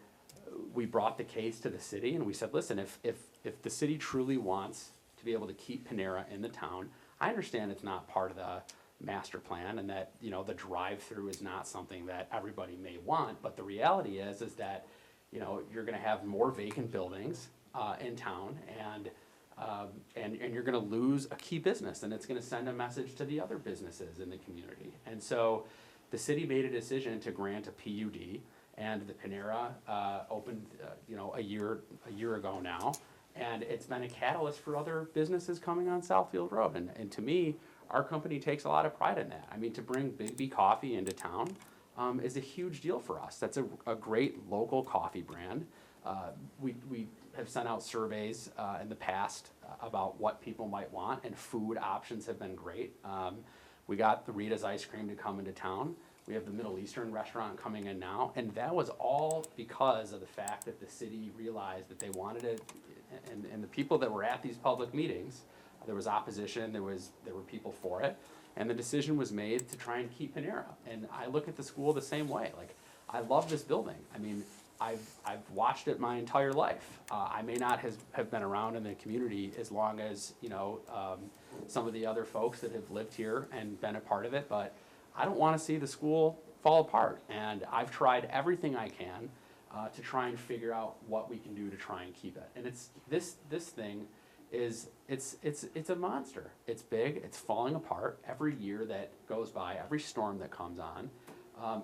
we brought the case to the city, and we said, listen, if the city truly wants to be able to keep Panera in the town, I understand it's not part of the master plan, and that the drive-through is not something that everybody may want, but the reality is that you're going to have more vacant buildings in town, and you're going to lose a key business, and it's going to send a message to the other businesses in the community. And so the city made a decision to grant a PUD, and the Panera opened a year ago now, and it's been a catalyst for other businesses coming on Southfield Road. And to me, our company takes a lot of pride in that. I mean, to bring Big B Coffee into town is a huge deal for us. That's a great local coffee brand. We have sent out surveys in the past about what people might want, and food options have been great. We got the Rita's Ice Cream to come into town. We have the Middle Eastern restaurant coming in now, and that was all because of the fact that the city realized that they wanted it, and the people that were at these public meetings, there was opposition, there were people for it, and the decision was made to try and keep Panera. And I look at the school the same way. Like, I love this building. I mean, I've watched it my entire life. I may not have been around in the community as long as, you know, some of the other folks that have lived here and been a part of it, but I don't want to see the school fall apart. And I've tried everything I can to try and figure out what we can do to try and keep it. And it's this thing is it's a monster. It's big. It's falling apart every year that goes by. Every storm that comes on,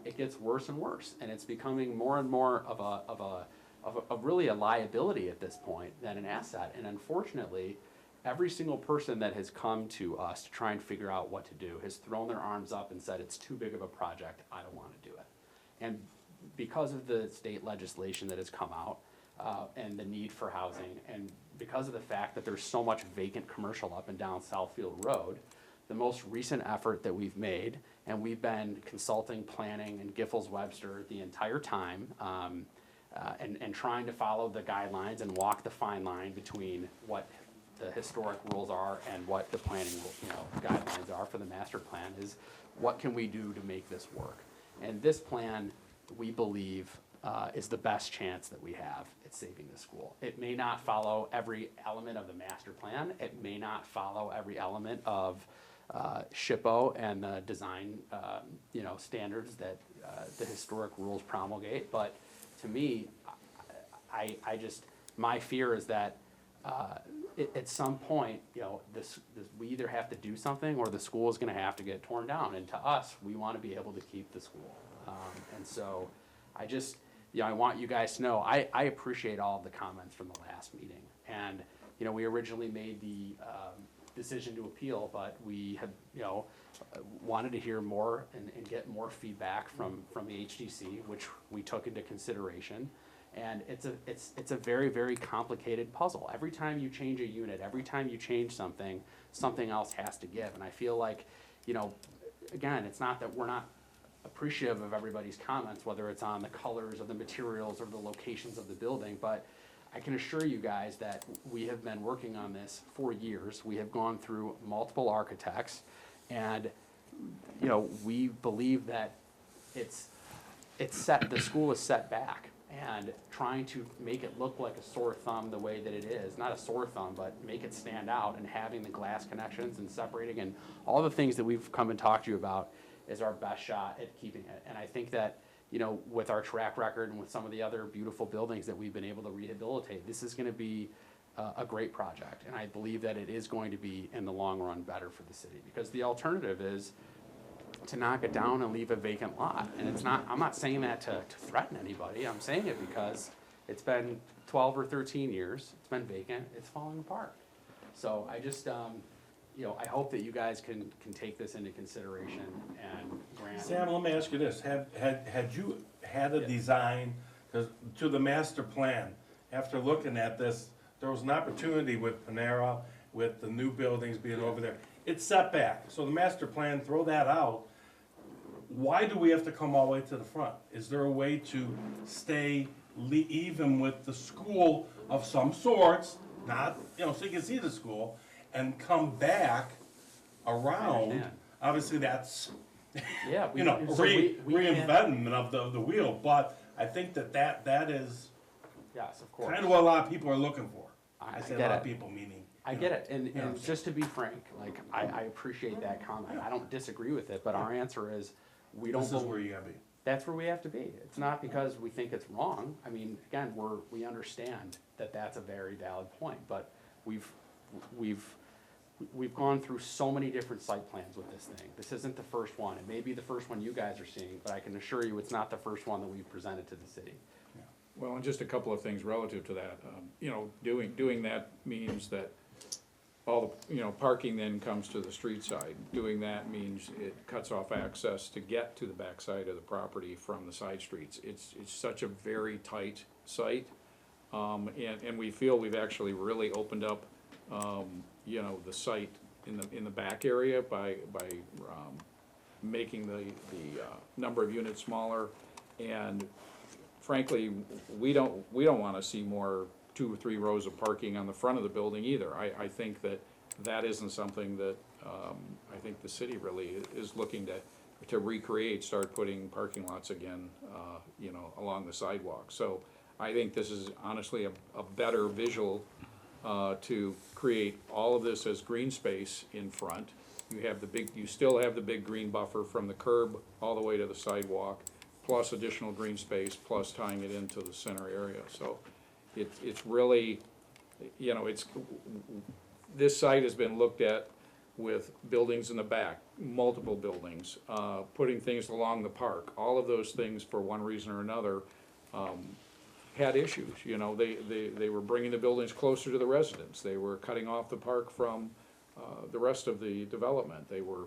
it gets worse and worse, and it's becoming more and more of really a liability at this point than an asset. And unfortunately, every single person that has come to us to try and figure out what to do has thrown their arms up and said, it's too big of a project, I don't want to do it. And because of the state legislation that has come out, and the need for housing, and because of the fact that there's so much vacant commercial up and down Southfield Road, the most recent effort that we've made, and we've been consulting, planning, and Giffords-Webster the entire time, and trying to follow the guidelines and walk the fine line between what the historic rules are and what the planning, guidelines are for the master plan, is what can we do to make this work? And this plan, we believe, is the best chance that we have at saving the school. It may not follow every element of the master plan. It may not follow every element of SHPO and the design, standards that the historic rules promulgate. But to me, I just, my fear is that at some point, this we either have to do something or the school is going to have to get torn down. And to us, we want to be able to keep the school. And so I just, I want you guys to know, I appreciate all of the comments from the last meeting. And, we originally made the decision to appeal, but we have, wanted to hear more and get more feedback from the HDC, which we took into consideration. And it's a very, very complicated puzzle. Every time you change a unit, every time you change something, something else has to give. And I feel like, again, it's not that we're not appreciative of everybody's comments, whether it's on the colors or the materials or the locations of the building, but I can assure you guys that we have been working on this for years. We have gone through multiple architects, and we believe that it's set, the school is set back, and trying to make it look like a sore thumb the way that it is, not a sore thumb, but make it stand out, and having the glass connections and separating and all the things that we've come and talked to you about is our best shot at keeping it. And I think that, with our track record and with some of the other beautiful buildings that we've been able to rehabilitate, this is going to be a great project. And I believe that it is going to be, in the long run, better for the city, because the alternative is to knock it down and leave a vacant lot. And it's not, I'm not saying that to threaten anybody. I'm saying it because it's been 12 or 13 years, it's been vacant, it's falling apart. So I just, I hope that you guys can take this into consideration and grant. Sam, let me ask you this, had you had a design, 'cause to the master plan, after looking at this, there was an opportunity with Panera, with the new buildings being over there, it's set back, so the master plan, throw that out. Why do we have to come all the way to the front? Is there a way to stay even with the school of some sorts, not, so you can see the school, and come back around? understand. Obviously, that's, Yeah, we can't- reinvention of the wheel, but I think that is Yes, of course. kind of what a lot of people are looking for. I I say a get lot of it. people, meaning. I get it, and just to be frank, like, I appreciate that comment. I don't disagree with it, but our answer is, we don't. This is where you gotta be. That's where we have to be. It's not because we think it's wrong. I mean, again, we understand that that's a very valid point, but we've gone through so many different site plans with this thing. This isn't the first one. It may be the first one you guys are seeing, but I can assure you it's not the first one that we've presented to the city. Well, and just a couple of things relative to that. Doing that means that all the, parking then comes to the street side. Doing that means it cuts off access to get to the backside of the property from the side streets. It's such a very tight site, and we feel we've actually really opened up, the site in the back area by making the number of units smaller. And frankly, we don't wanna see more 2 or 3 rows of parking on the front of the building either. I think that isn't something that, I think the city really is looking to recreate, start putting parking lots again, along the sidewalk. So I think this is honestly a better visual, to create all of this as green space in front. You still have the big green buffer from the curb all the way to the sidewalk, plus additional green space, plus tying it into the center area. So it's really, this site has been looked at with buildings in the back, multiple buildings, putting things along the park. All of those things, for one reason or another, had issues. They were bringing the buildings closer to the residents. They were cutting off the park from the rest of the development. They were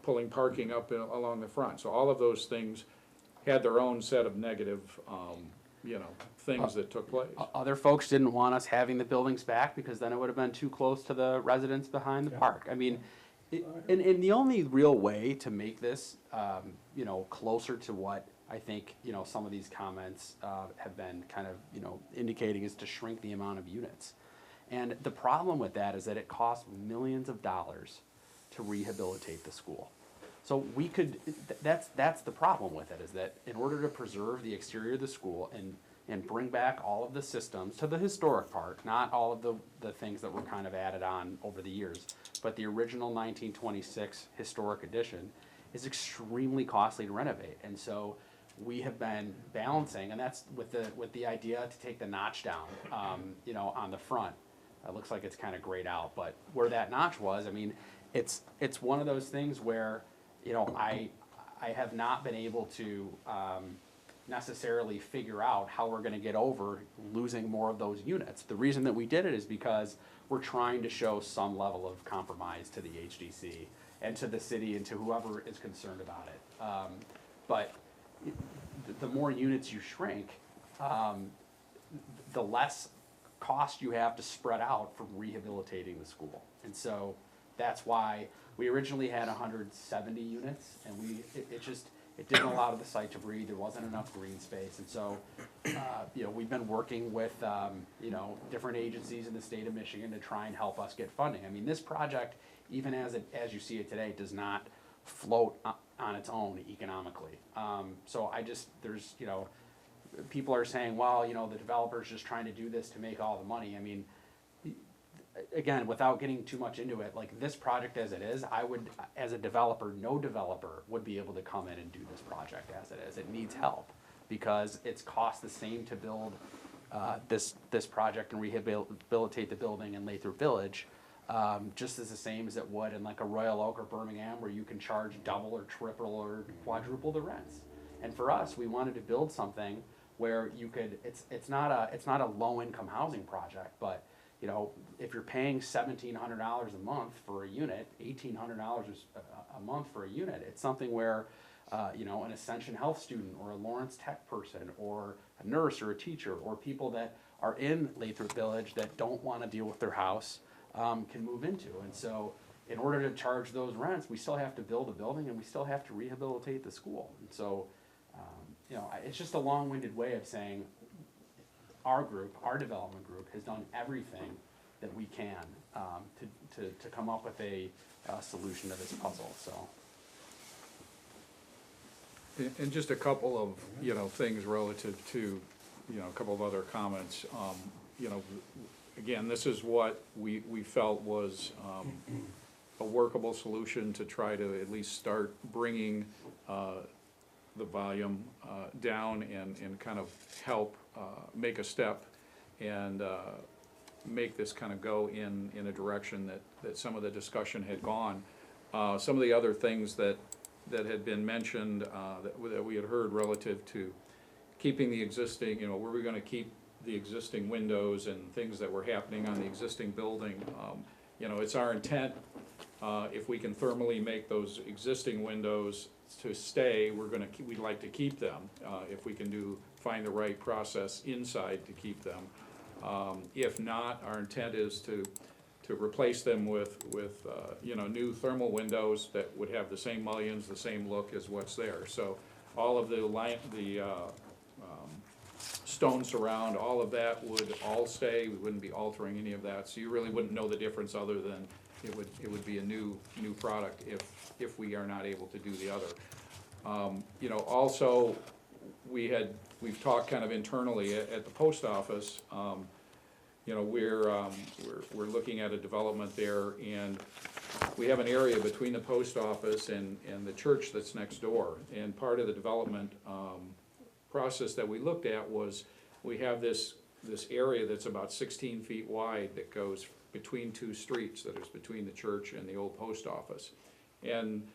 pulling parking up along the front. So all of those things had their own set of negative, things that took place. Other folks didn't want us having the buildings back because then it would have been too close to the residents behind the park. I mean, and the only real way to make this, closer to what I think, some of these comments have been kind of, indicating is to shrink the amount of units. And the problem with that is that it costs millions of dollars to rehabilitate the school. So we could, that's the problem with it, is that in order to preserve the exterior of the school and bring back all of the systems to the historic part, not all of the things that were kind of added on over the years, but the original 1926 historic edition is extremely costly to renovate. And so we have been balancing, and that's with the idea to take the notch down, on the front. It looks like it's kind of grayed out, but where that notch was, I mean, it's one of those things where, I have not been able to necessarily figure out how we're gonna get over losing more of those units. The reason that we did it is because we're trying to show some level of compromise to the HDC and to the city and to whoever is concerned about it. But the more units you shrink, the less cost you have to spread out for rehabilitating the school. And so that's why we originally had 170 units, and it didn't allow the site to breathe. There wasn't enough green space. And so, we've been working with, different agencies in the state of Michigan to try and help us get funding. I mean, this project, even as you see it today, does not float on its own economically. So there's, people are saying, well, the developer's just trying to do this to make all the money. I mean, again, without getting too much into it, like this project as it is, I would, as a developer, no developer would be able to come in and do this project as it is. It needs help because it's cost the same to build this project and rehabilitate the building in Lathrup Village, just as the same as it would in like a Royal Oak or Birmingham, where you can charge double or triple or quadruple the rents. And for us, we wanted to build something where you could, it's not a low income housing project, but if you're paying $1,700 a month for a unit, $1,800 a month for a unit, it's something where, an Ascension Health student or a Lawrence Tech person or a nurse or a teacher or people that are in Lathrup Village that don't want to deal with their house can move into. And so in order to charge those rents, we still have to build a building and we still have to rehabilitate the school. And so, it's just a long-winded way of saying our group, our development group, has done everything that we can to come up with a solution to this puzzle. So, And just a couple of, things relative to, a couple of other comments. Again, this is what we felt was a workable solution to try to at least start bringing the volume down and kind of help make a step and make this kind of go in a direction that some of the discussion had gone. Some of the other things that had been mentioned that we had heard relative to keeping the existing, were we gonna keep the existing windows and things that were happening on the existing building. It's our intent, if we can thermally make those existing windows to stay, we'd like to keep them, if we can find the right process inside to keep them. If not, our intent is to replace them with, new thermal windows that would have the same mullions, the same look as what's there. So all of the stone surround, all of that would all stay, we wouldn't be altering any of that, so you really wouldn't know the difference other than it would be a new product if we are not able to do the other. Also, we've talked kind of internally at the post office, we're looking at a development there, and we have an area between the post office and the church that's next door, and part of the development process that we looked at was, we have this area that's about 16 feet wide that goes between two streets, that is between the church and the old post office. And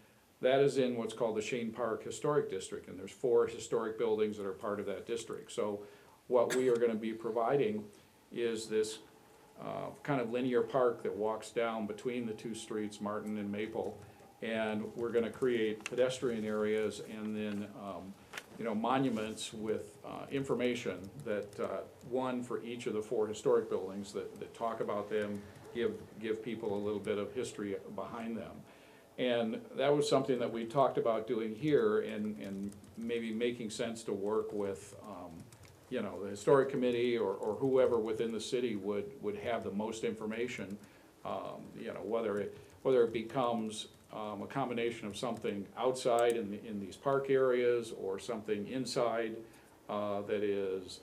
that is in what's called the Shane Park Historic District, and there's 4 historic buildings that are part of that district. So what we are gonna be providing is this kind of linear park that walks down between the 2 streets, Martin and Maple, and we're gonna create pedestrian areas and then monuments with information that, one for each of the 4 historic buildings that talk about them, give people a little bit of history behind them. And that was something that we talked about doing here, and maybe making sense to work with, the historic committee or whoever within the city would have the most information, whether it becomes a combination of something outside in these park areas or something inside that is,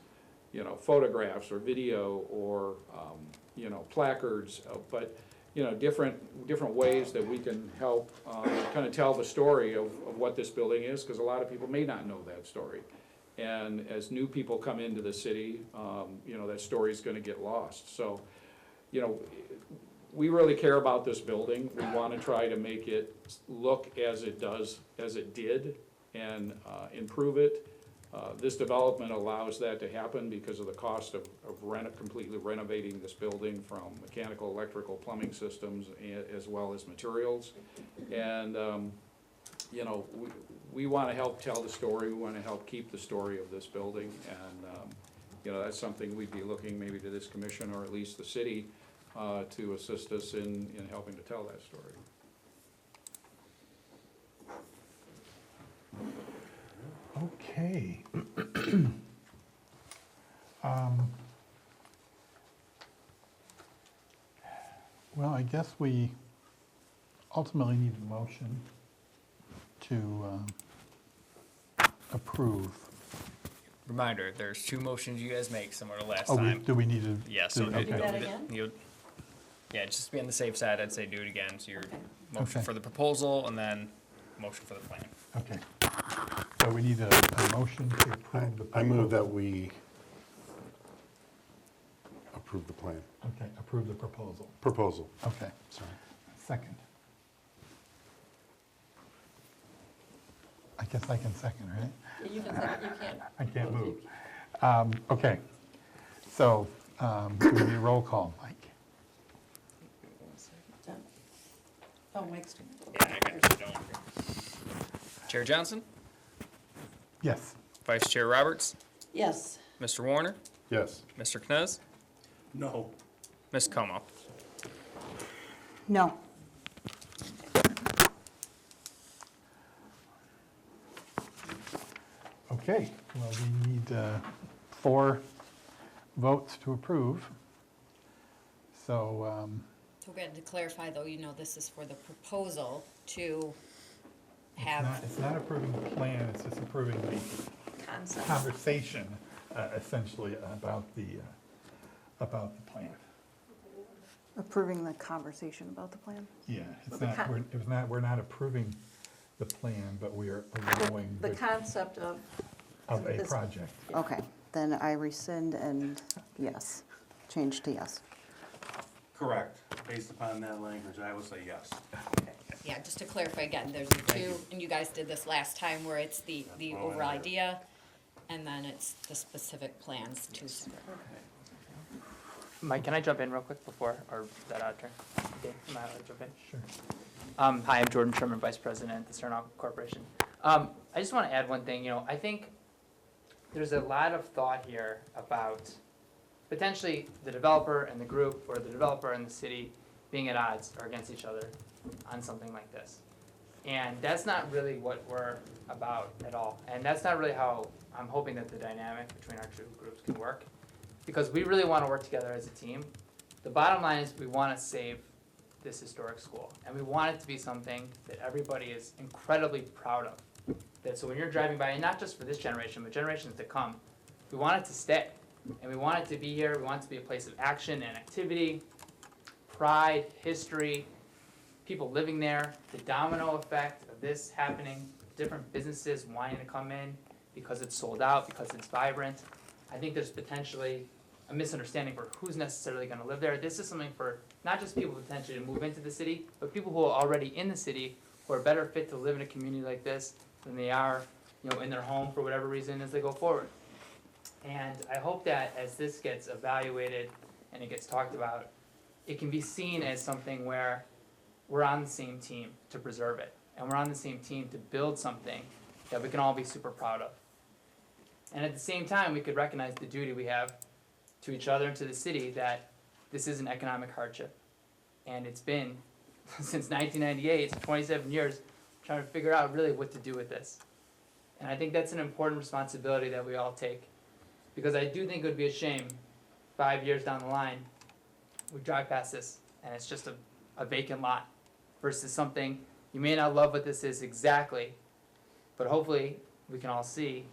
photographs or video or, placards, but, different ways that we can help kind of tell the story of what this building is, because a lot of people may not know that story. And as new people come into the city, that story's gonna get lost. So, we really care about this building. We want to try to make it look as it did, and improve it. This development allows that to happen because of the cost of completely renovating this building from mechanical, electrical, plumbing systems, as well as materials. And, we want to help tell the story. We want to help keep the story of this building. And, that's something we'd be looking maybe to this commission, or at least the city, to assist us in helping to tell that story. Okay. Well, I guess we ultimately need a motion to approve. Reminder, there's 2 motions you guys make similar to last Oh, time. do we need to? Yeah, so okay. Do that again? Yeah, just to be on the safe side, I'd say do it again. So your Okay. motion Okay. for the proposal and then motion for the plan. Okay. So we need a motion to approve the. I move that we approve the plan, Okay, approve the proposal. proposal, Okay, sorry. second. I guess I can second, right? Yeah, you can second, you can't. I can't move. Okay, so do we need a roll call, Mike? Oh, Mike's. Yeah, I got you. Don't worry. Chair Johnson, Yes. Vice Chair Roberts, Yes. Mr. Warner, Yes. Mr. Knez, No. Ms. Como. No. Okay, well, we need 4 votes to approve. So, So again, to clarify though, this is for the proposal to it's not approving the plan, it's just approving the Concept. conversation, essentially, about the plan. Approving the conversation about the plan? Yeah, it's The not, con- we're not approving the plan, but we are allowing The concept of. of a this- project. Okay, then I rescind and yes, change to yes. Correct. Based upon that language, I would say yes. yeah, just to clarify again, there's the 2, and you guys did this last time where it's the overall idea, and then it's the specific plans to. Mike, can I jump in real quick before, or is that out of turn? Dave, am I allowed to jump in? Sure. Hi, I'm Jordan Sherman, Vice President at the Stern Corporation. I just want to add one thing, I think there's a lot of thought here about potentially the developer and the group, or the developer and the city, being at odds or against each other on something like this. And that's not really what we're about at all. And that's not really how I'm hoping that the dynamic between our two groups can work. Because we really want to work together as a team. The bottom line is we want to save this historic school. And we want it to be something that everybody is incredibly proud of. That so when you're driving by, and not just for this generation, but generations to come, we want it to stay. And we want it to be here. We want it to be a place of action and activity, pride, history, people living there, the domino effect of this happening, different businesses wanting to come in because it's sold out, because it's vibrant. I think there's potentially a misunderstanding for who's necessarily going to live there. This is something for not just people potentially to move into the city, but people who are already in the city who are better fit to live in a community like this than they are, in their home for whatever reason as they go forward. And I hope that as this gets evaluated and it gets talked about, it can be seen as something where we're on the same team to preserve it. And we're on the same team to build something that we can all be super proud of. And at the same time, we could recognize the duty we have to each other and to the city that this is an economic hardship. And it's been, since 1998, so 27 years, trying to figure out really what to do with this. And I think that's an important responsibility that we all take. Because I do think it would be a shame, 5 years down the line, we drive past this and it's just a vacant lot versus something, you may not love what this is exactly, but hopefully we can all see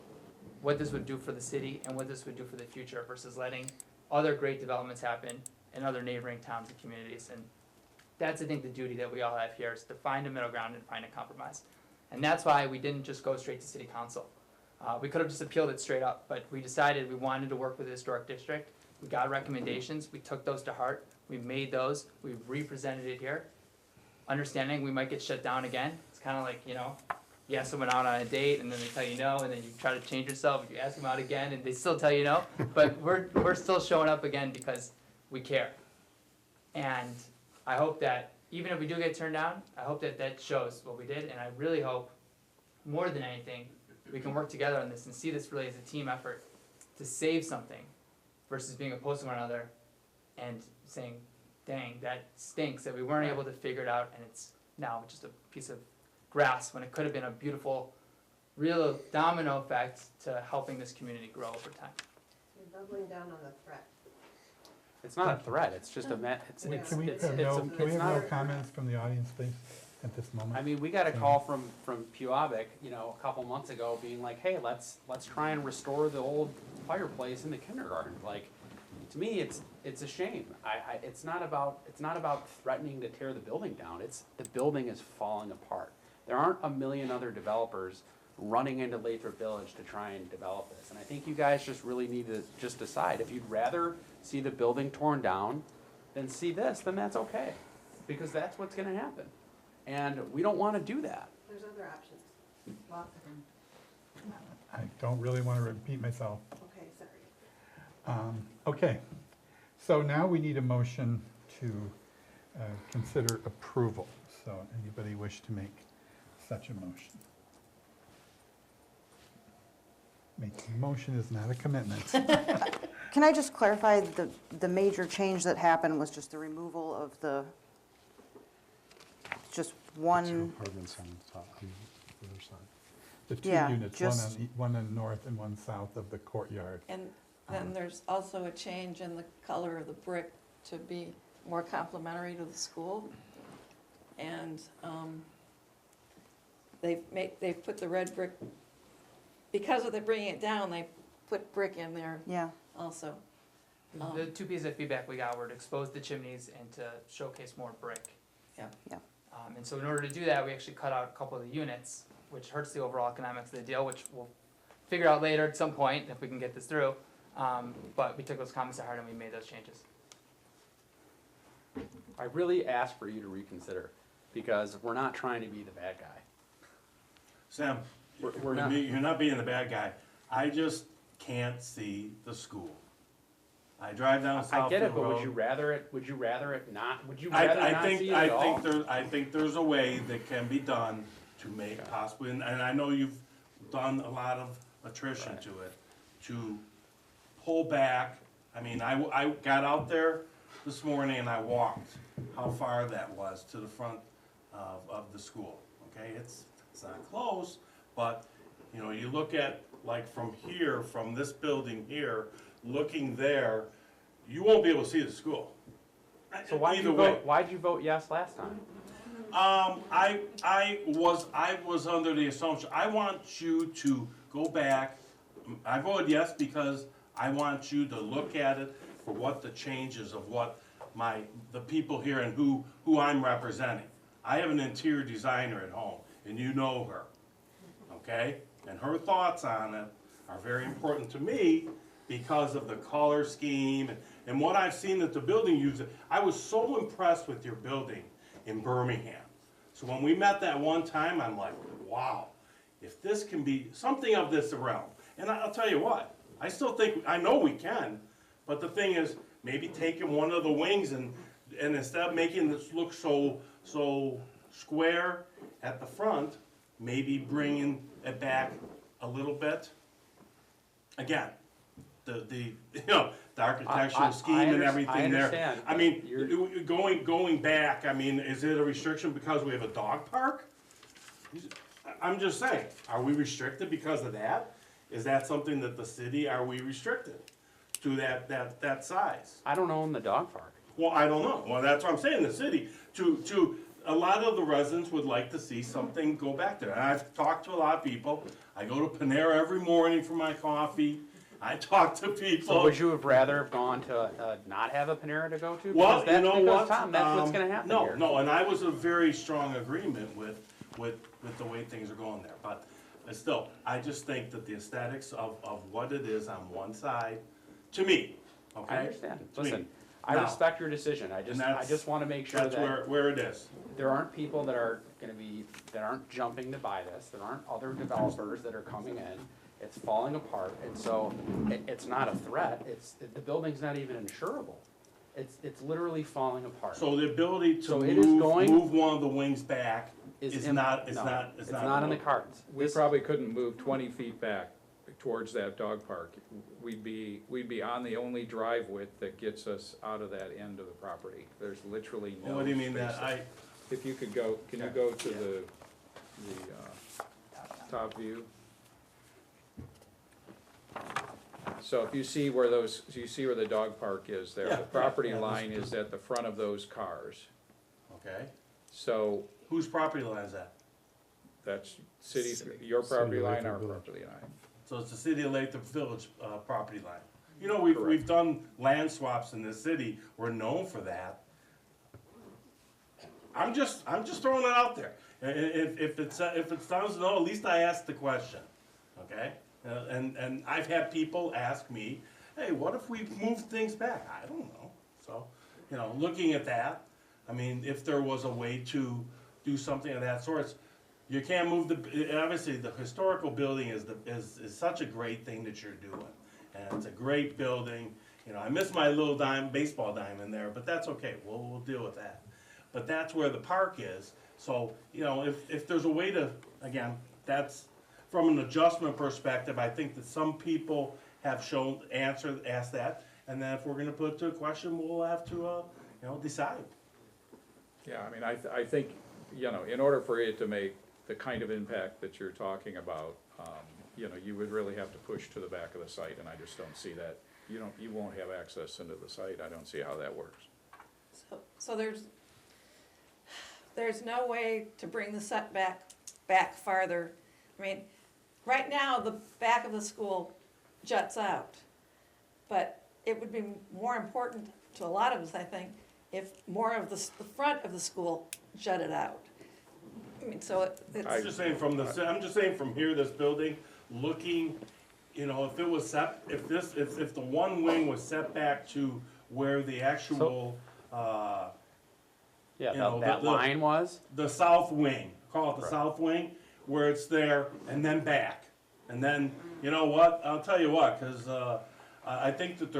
what this would do for the city and what this would do for the future versus letting other great developments happen in other neighboring towns and communities. And that's, I think, the duty that we all have here is to find a middle ground and find a compromise. And that's why we didn't just go straight to city council. We could have just appealed it straight up, but we decided we wanted to work with the historic district. We got recommendations, we took those to heart, we made those, we represented it here. Understanding we might get shut down again. It's kind of like, you ask someone out on a date and then they tell you no, and then you try to change yourself, you ask them out again and they still tell you no. But we're still showing up again because we care. And I hope that even if we do get turned down, I hope that that shows what we did, and I really hope, more than anything, we can work together on this and see this really as a team effort to save something versus being opposed to one another and saying, dang, that stinks that we weren't able to figure it out and it's now just a piece of grass when it could have been a beautiful, real domino effect to helping this community grow over time. You're doubling down on the threat. It's not a threat, it's just a, it's Can we it's have no, a- can we it's have not no a- comments from the audience, please, at this moment? I mean, we got a call from Pewabic, a couple months ago, being like, hey, let's try and restore the old fireplace in the kindergarten. Like, to me, it's a shame. It's not about threatening to tear the building down. It's the building is falling apart. There aren't a million other developers running into Lathrup Village to try and develop this. And I think you guys just really need to just decide. If you'd rather see the building torn down than see this, then that's okay. Because that's what's gonna happen. And we don't wanna do that. There's other options. Lots of them. I don't really want to repeat myself. Okay, sorry. Okay, so now we need a motion to consider approval. So anybody wish to make such a motion? Making a motion is not a commitment. Can I just clarify, the major change that happened was just the removal of just Two one, apartments on the top, on the other side. The two Yeah, units, just- one in north and one south of the courtyard. And then there's also a change in the color of the brick to be more complementary to the school. And they've put the red brick, because of the bringing it down, they put brick in there yeah. also. The two pieces of feedback we got were to expose the chimneys and to showcase more brick. Yeah. Yeah. And so in order to do that, we actually cut out a couple of the units, which hurts the overall economics of the deal, which we'll figure out later at some point if we can get this through. But we took those comments to heart and we made those changes. I really ask for you to reconsider, because we're not trying to be the bad guy. Sam, We're not. you're not being the bad guy. I just can't see the school. I drive down Southfield Road. I get it, but would you rather it not, would you I rather not see it at all? I think there's a way that can be done to make possibly, and I know you've done a lot of attrition Right. to it, to pull back. I mean, I got out there this morning and I walked how far that was to the front of the school, okay? It's not close, but, you know, you look at, like, from here, from this building here, looking there, you won't be able to see the school. So why'd Either you way. vote, why'd you vote yes last time? I was under the assumption, I want you to go back. I voted yes because I want you to look at it for what the changes of what the people here and who I'm representing. I have an interior designer at home, and you know her, okay? And her thoughts on it are very important to me because of the color scheme and what I've seen that the building uses. I was so impressed with your building in Birmingham. So when we met that one time, I'm like, wow, if this can be something of this realm. And I'll tell you what, I still think, I know we can, but the thing is, maybe taking one of the wings and instead of making this look so square at the front, maybe bringing it back a little bit. Again, the architectural scheme and everything there. understand, I mean, you're- going back, I mean, is it a restriction because we have a dog park? I'm just saying, are we restricted because of that? Is that something that the city, are we restricted to that size? I don't own the dog park. Well, I don't know. Well, that's what I'm saying, the city, a lot of the residents would like to see something go back there. And I've talked to a lot of people. I go to Panera every morning for my coffee. I talk to people. So would you have rather have gone to, not have a Panera to go to? Well, Because you know what? Tom, that's what's gonna happen here. No, and I was a very strong agreement with the way things are going there. But still, I just think that the aesthetics of what it is on one side, to me, okay? I understand. To me. Listen, I Now, respect your decision. I just wanna make sure That's that where it is. there aren't people that aren't jumping to buy this. There aren't other developers that are coming in. It's falling apart, and so it's not a threat. The building's not even insurable. It's literally falling apart. So the ability to So it is going- move one of the wings back It's is in- not, no, it's not in the cards. We probably couldn't move 20 feet back towards that dog park. We'd be on the only drive width that gets us out of that end of the property. There's literally no What do you mean space that? If you could go, can you go to the top view? So if you see where the dog park is there, Yeah, the property yeah, line is at the front of those cars. Okay, So whose property line is that? that's your property City of line, our Lathrup Village. property line. So it's the city of Lathrup Village, property line. You know, we've done land swaps in this city, we're known for that. I'm just throwing it out there. If it's down, no, at least I asked the question, okay? And I've had people ask me, hey, what if we move things back? I don't know. So, you know, looking at that, I mean, if there was a way to do something of that sort, you can't move obviously the historical building is such a great thing that you're doing. And it's a great building. You know, I miss my little baseball diamond there, but that's okay. We'll deal with that. But that's where the park is. So, you know, if there's a way to, again, that's from an adjustment perspective, I think that some people have asked that. And then if we're gonna put it to a question, we'll have to, you know, decide. Yeah, I mean, I think, you know, in order for it to make the kind of impact that you're talking about, you know, you would really have to push to the back of the site, and I just don't see that. You won't have access into the site. I don't see how that works. So there's no way to bring the setback back farther. I mean, right now, the back of the school juts out. But it would be more important to a lot of us, I think, if more of the front of the school jutted out. I mean, so it's. I'm just saying from here, this building, looking, you know, if it was if the one wing was set back to where the actual, Yeah, you know, that line was? the south wing, call it the south wing, where it's there and then back. And then, you know what, I'll tell you what, cause, I think that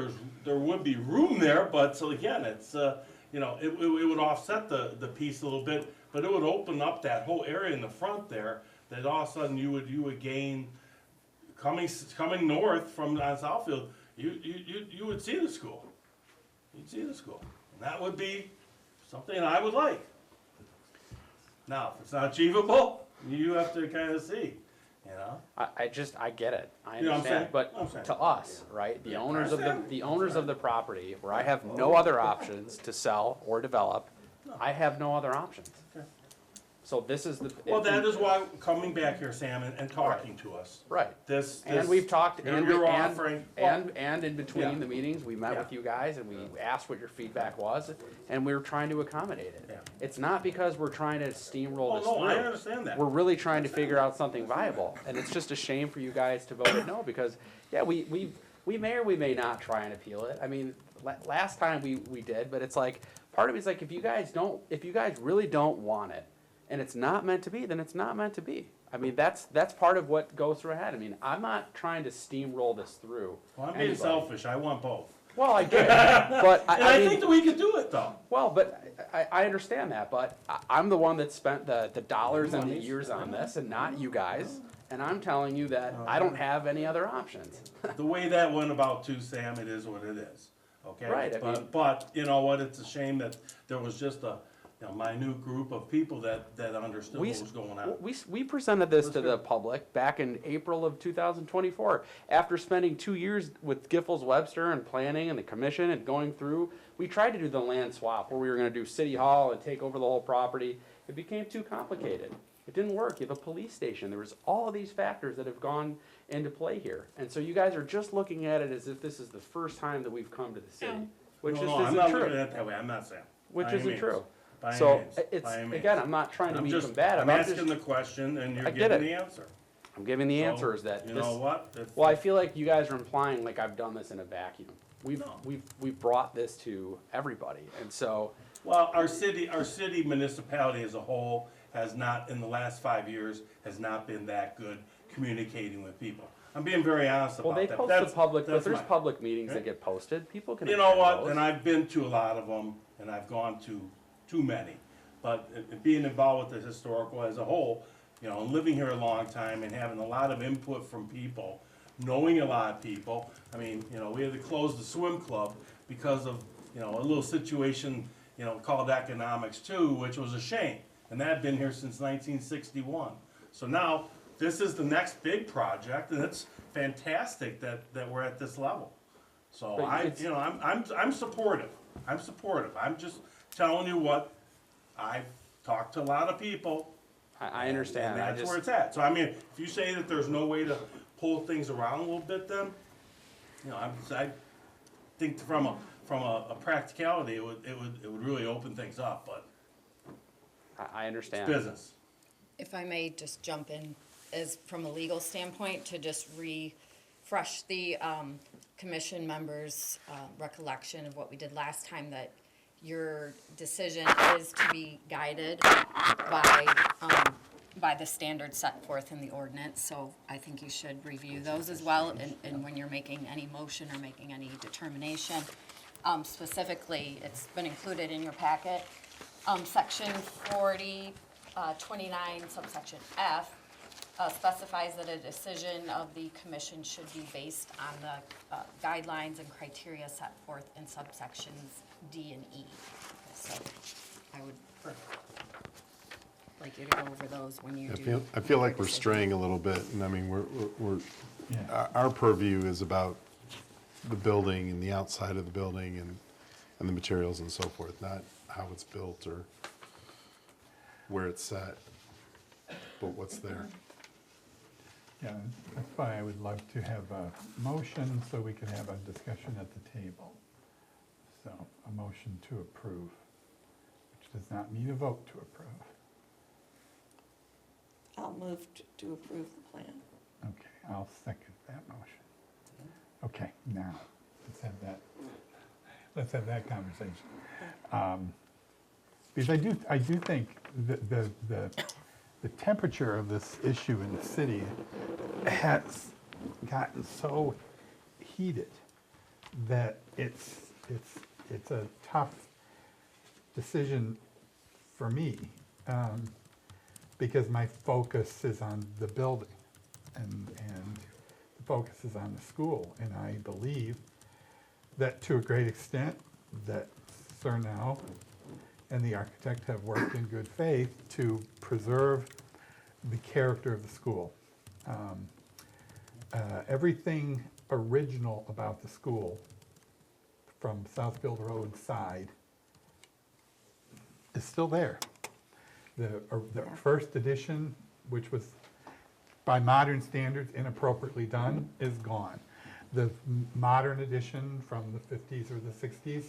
there would be room there, but so again, it's, you know, it would offset the piece a little bit, but it would open up that whole area in the front there, that all of a sudden you would gain, coming north from Southfield, you would see the school. You'd see the school, That would be something I would like. Now, if it's not achievable, you have to kind of see, you know? I get it, I You know what I'm saying? understand, but I'm saying. to us, right, the Yeah, I owners of understand. the owners of the property, where I have no other options to sell or develop, I have no other options. Okay. So this is the. Well, that is why coming back here, Sam, and talking to us. Right. This. And we've talked, you're- and, you're and, offering- and in between Yeah. the meetings, we met Yeah. with you guys and we asked what your feedback was, and we were trying to accommodate it. Yeah. It's not because we're trying to steamroll Oh, this no, I through. understand that. We're really trying to figure out something viable, and it's just a shame for you guys to vote it no, because, yeah, we may or we may not try and appeal it. I mean, last time we did, but it's like, part of it's like, if you guys really don't want it, and it's not meant to be, then it's not meant to be. I mean, that's part of what goes through ahead. I mean, I'm not trying to steamroll this through. Well, I'm being anybody. selfish, I want both. Well, I get it, but And I I mean, think that we could do it, though. well, but I understand that, but I'm the one that spent the dollars and the Monies. years on this, and not you guys. And I'm telling you that I don't have any other options. The way that went about too, Sam, it is what it is, okay? Right, I mean- But, you know what, it's a shame that there was just a, minute group of people that understood what was going on. We presented this to That's the good. public back in April of 2024. After spending 2 years with Giffords Webster and planning and the commission and going through, we tried to do the land swap where we were gonna do City Hall and take over the whole property. It became too complicated. It didn't work. You have a police station. There was all of these factors that have gone into play here. And so you guys are just looking at it as if this is the first time that we've come to the city, which No, just no, I'm isn't not looking true. at it that way, I'm not saying. Which By any isn't means. true. By any So means. it's, By any means. again, I'm not trying to I'm be just, combative. I'm I'm asking just, the question and you're I get giving it. the answer. I'm giving the So, answer is that You this, know what? If- well, I feel like you guys are implying like I've done this in a vacuum. No. We've brought this to everybody, and so, Well, our city municipality as a whole has not, in the last 5 years, has not been that good communicating with people. I'm being very honest well, about they that. post That's- the public, but that's there's my- public meetings that Right. get posted, people can You know attend what, those. and I've been to a lot of them, and I've gone to too many. But being involved with the historical as a whole, and living here a long time and having a lot of input from people, knowing a lot of people, I mean, we had to close the swim club because of, a little situation, called economics too, which was a shame. And that had been here since 1961. So now, this is the next big project, and it's fantastic that we're at this level. So But I'm supportive. I'm supportive. I'm just telling you what I've talked to a lot of people. I understand, And I that's just, where it's at. So I mean, if you say that there's no way to pull things around a little bit, then, I think from a practicality, it would really open things up, but I understand. it's business. If I may just jump in, as from a legal standpoint, to just refresh the commission members' recollection of what we did last time, that your decision is to be guided by the standards set forth in the ordinance, so I think you should review those as well, and when you're making any motion or making any determination. Specifically, it's been included in your packet, section 4029 subsection F specifies that a decision of the commission should be based on the guidelines and criteria set forth in subsections D and E. So I would like you to go over those when you do. I feel like your we're decision. straying a little bit, and I mean, Yeah. our purview is about the building and the outside of the building and the materials and so forth, not how it's built or where it's set, but what's there. Yeah, that's why I would love to have a motion so we can have a discussion at the table. So, a motion to approve, which does not mean a vote to approve. I'll move to approve the plan. Okay, I'll second that motion. Okay, now, let's have that conversation. Because I do think the temperature of this issue in the city has gotten so heated that it's a tough decision for me, because my focus is on the building and the focus is on the school. And I believe that to a great extent that officer now and the architect have worked in good faith to preserve the character of the school. Everything original about the school from Southfield Road side is still there. The first edition, which was by modern standards inappropriately done, is gone. The modern edition from the 50s or the 60s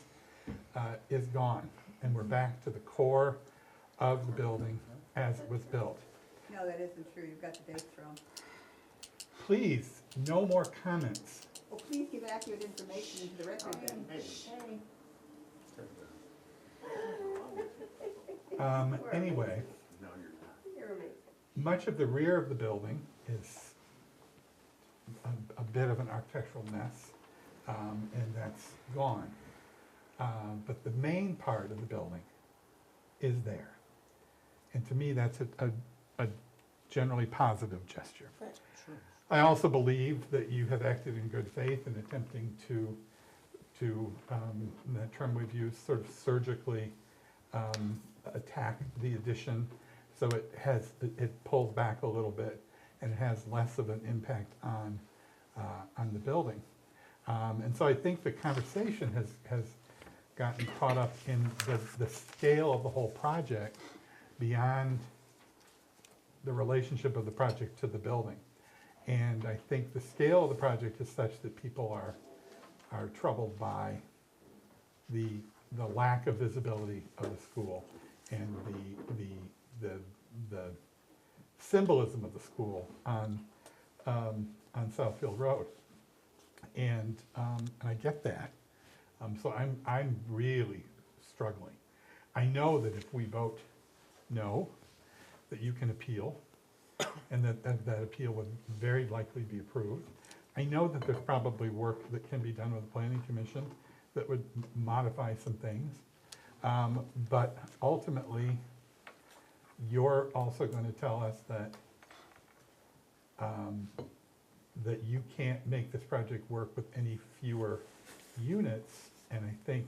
is gone. And we're back to the core of the building as it was built. No, that isn't true. You've got the dates wrong. Please, no more comments. Well, please give accurate information into the record then. Anyway, much of the rear of the building is a bit of an architectural mess, and that's gone. But the main part of the building is there. And to me, that's a generally positive gesture. Right. I also believe that you have acted in good faith in attempting to that term we've used, sort of surgically attack the addition, so it pulls back a little bit and it has less of an impact on the building. And so I think the conversation has gotten caught up in the scale of the whole project beyond the relationship of the project to the building. And I think the scale of the project is such that people are troubled by the lack of visibility of the school and the symbolism of the school on Southfield Road. And I get that. So I'm really struggling. I know that if we vote no, that you can appeal, and that appeal would very likely be approved. I know that there's probably work that can be done with the planning commission that would modify some things. But ultimately, you're also going to tell us that that you can't make this project work with any fewer units, and I think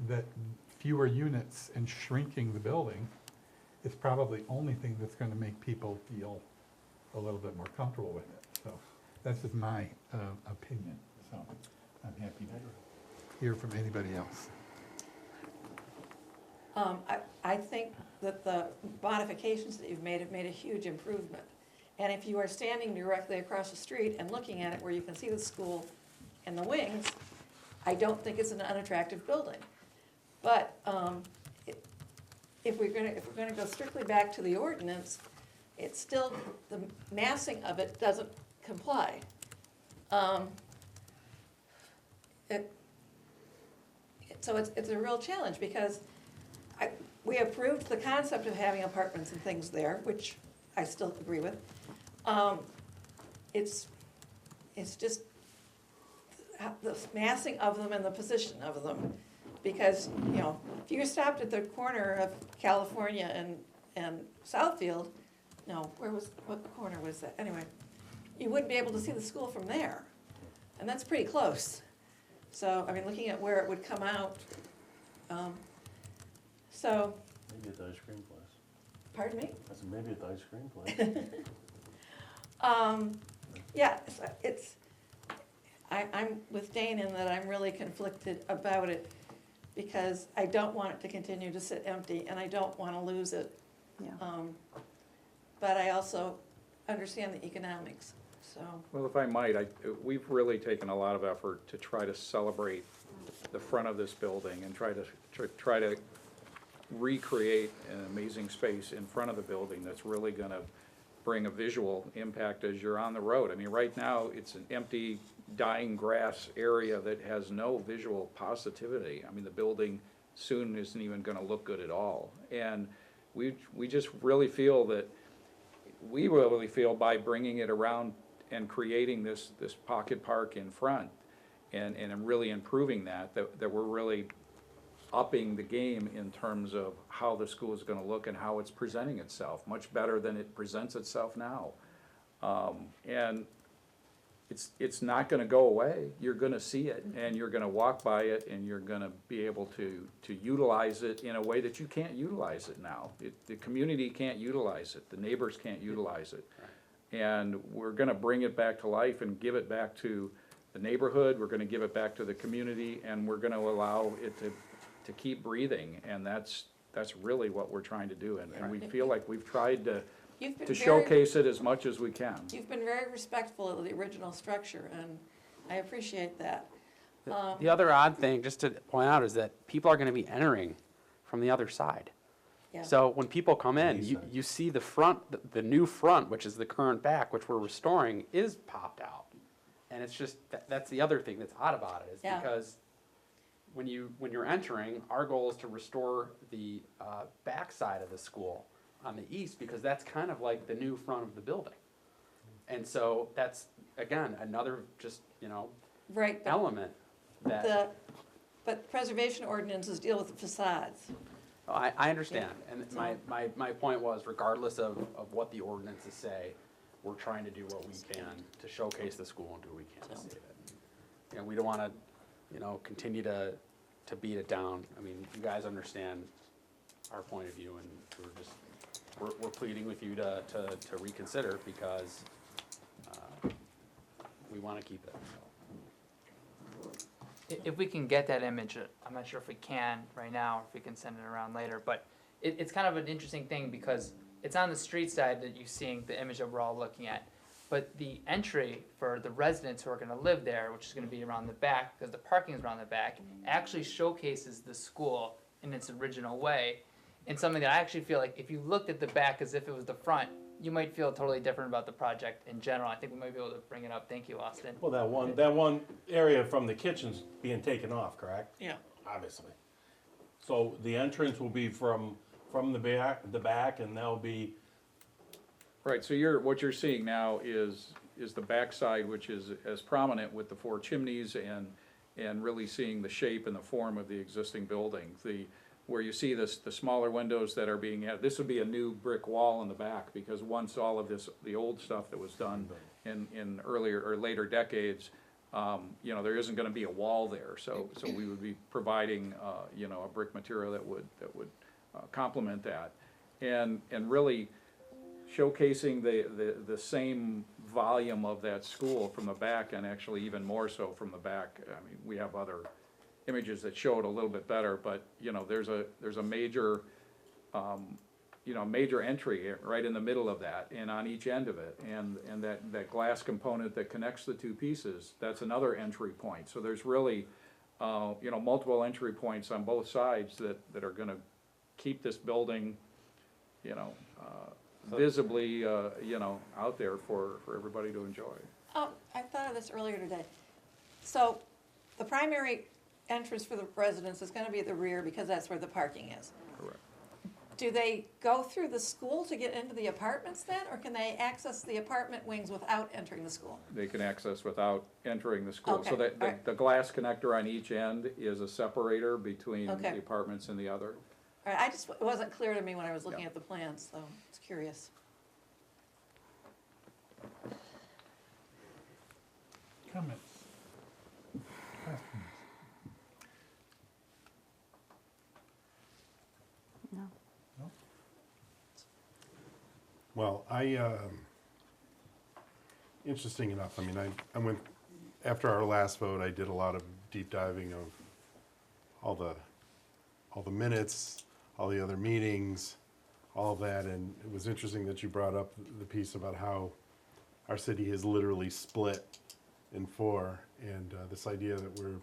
that fewer units and shrinking the building is probably the only thing that's going to make people feel a little bit more comfortable with it. So that's just my opinion. So I'm happy to hear from anybody else. I think that the modifications that you've made have made a huge improvement. And if you are standing directly across the street and looking at it where you can see the school and the wings, I don't think it's an unattractive building. But if we're gonna go strictly back to the ordinance, it's still, the massing of it doesn't comply. So it's a real challenge, because we approved the concept of having apartments and things there, which I still agree with. It's just the massing of them and the position of them. Because, you know, if you stopped at the corner of California and Southfield, no, what corner was that? Anyway, you wouldn't be able to see the school from there. And that's pretty close. So, I mean, looking at where it would come out, so. Maybe at the ice cream place. Pardon me? I said, maybe at the ice cream place. Yeah, I'm with Dane in that I'm really conflicted about it, because I don't want it to continue to sit empty, and I don't want to lose it. Yeah. But I also understand the economics, so. Well, if I might, we've really taken a lot of effort to try to celebrate the front of this building and try to recreate an amazing space in front of the building that's really gonna bring a visual impact as you're on the road. I mean, right now, it's an empty, dying grass area that has no visual positivity. I mean, the building soon isn't even gonna look good at all. And we just really feel that, by bringing it around and creating this pocket park in front and really improving that we're really upping the game in terms of how the school is gonna look and how it's presenting itself, much better than it presents itself now. And it's not gonna go away. You're gonna see it, and you're gonna walk by it, and you're gonna be able to utilize it in a way that you can't utilize it now. The community can't utilize it, the neighbors can't utilize it. And we're gonna bring it back to life and give it back to the neighborhood, we're gonna give it back to the community, and we're gonna allow it to keep breathing, and that's really what we're trying to do, and we feel like we've tried to You've been to very- showcase it as much as we can. You've been very respectful of the original structure, and I appreciate that. The other odd thing, just to point out, is that people are gonna be entering from the other side. Yeah. So when people come in, you see the front, the new front, which is the current back, which we're restoring, is popped out. And it's just, that's the other thing that's odd about it, is Yeah. because when you're entering, our goal is to restore the back side of the school on the east, because that's kind of like the new front of the building. And so that's, again, another just, Right, but element that. but preservation ordinances deal with the facades. Oh, I understand, and my point was, regardless of what the ordinances say, we're trying to do what we can to showcase the school and do what we can to save it. We don't wanna, continue to beat it down. I mean, you guys understand our point of view, and we're pleading with you to reconsider, because we wanna keep it, so. If we can get that image, I'm not sure if we can right now, or if we can send it around later, but it's kind of an interesting thing, because it's on the street side that you're seeing the image that we're all looking at. But the entry for the residents who are gonna live there, which is gonna be around the back, because the parking is around the back, actually showcases the school in its original way. And something that I actually feel like if you looked at the back as if it was the front, you might feel totally different about the project in general. I think we might be able to bring it up. Thank you, Austin. Well, that one area from the kitchen's being taken off, correct? Yeah. Obviously. So the entrance will be from the back, and there'll be, Right, so what you're seeing now is the backside, which is as prominent with the 4 chimneys and really seeing the shape and the form of the existing building. Where you see the smaller windows that are being added, this would be a new brick wall in the back, because once all of the old stuff that was done in earlier or later decades, there isn't gonna be a wall there, so we would be providing, a brick material that would complement that. And really showcasing the same volume of that school from the back, and actually even more so from the back. I mean, we have other images that show it a little bit better, but, there's a major, major entry right in the middle of that, and on each end of it, and that glass component that connects the 2 pieces, that's another entry point. So there's really, multiple entry points on both sides that are gonna keep this building, visibly, out there for everybody to enjoy. Oh, I thought of this earlier today. So the primary entrance for the residents is gonna be at the rear, because that's where the parking is. Correct. Do they go through the school to get into the apartments then, or can they access the apartment wings without entering the school? They can access without entering the school. So Okay, that, all right. the glass connector on each end is a separator between Okay. the apartments and the other. All right, it wasn't clear to me when I was looking Yeah. at the plans, so I was curious. Comments? Questions? No. No? Well, interesting enough, I mean, I went, after our last vote, I did a lot of deep diving of all the minutes, all the other meetings, all of that, and it was interesting that you brought up the piece about how our city is literally split in 4, and this idea that we're,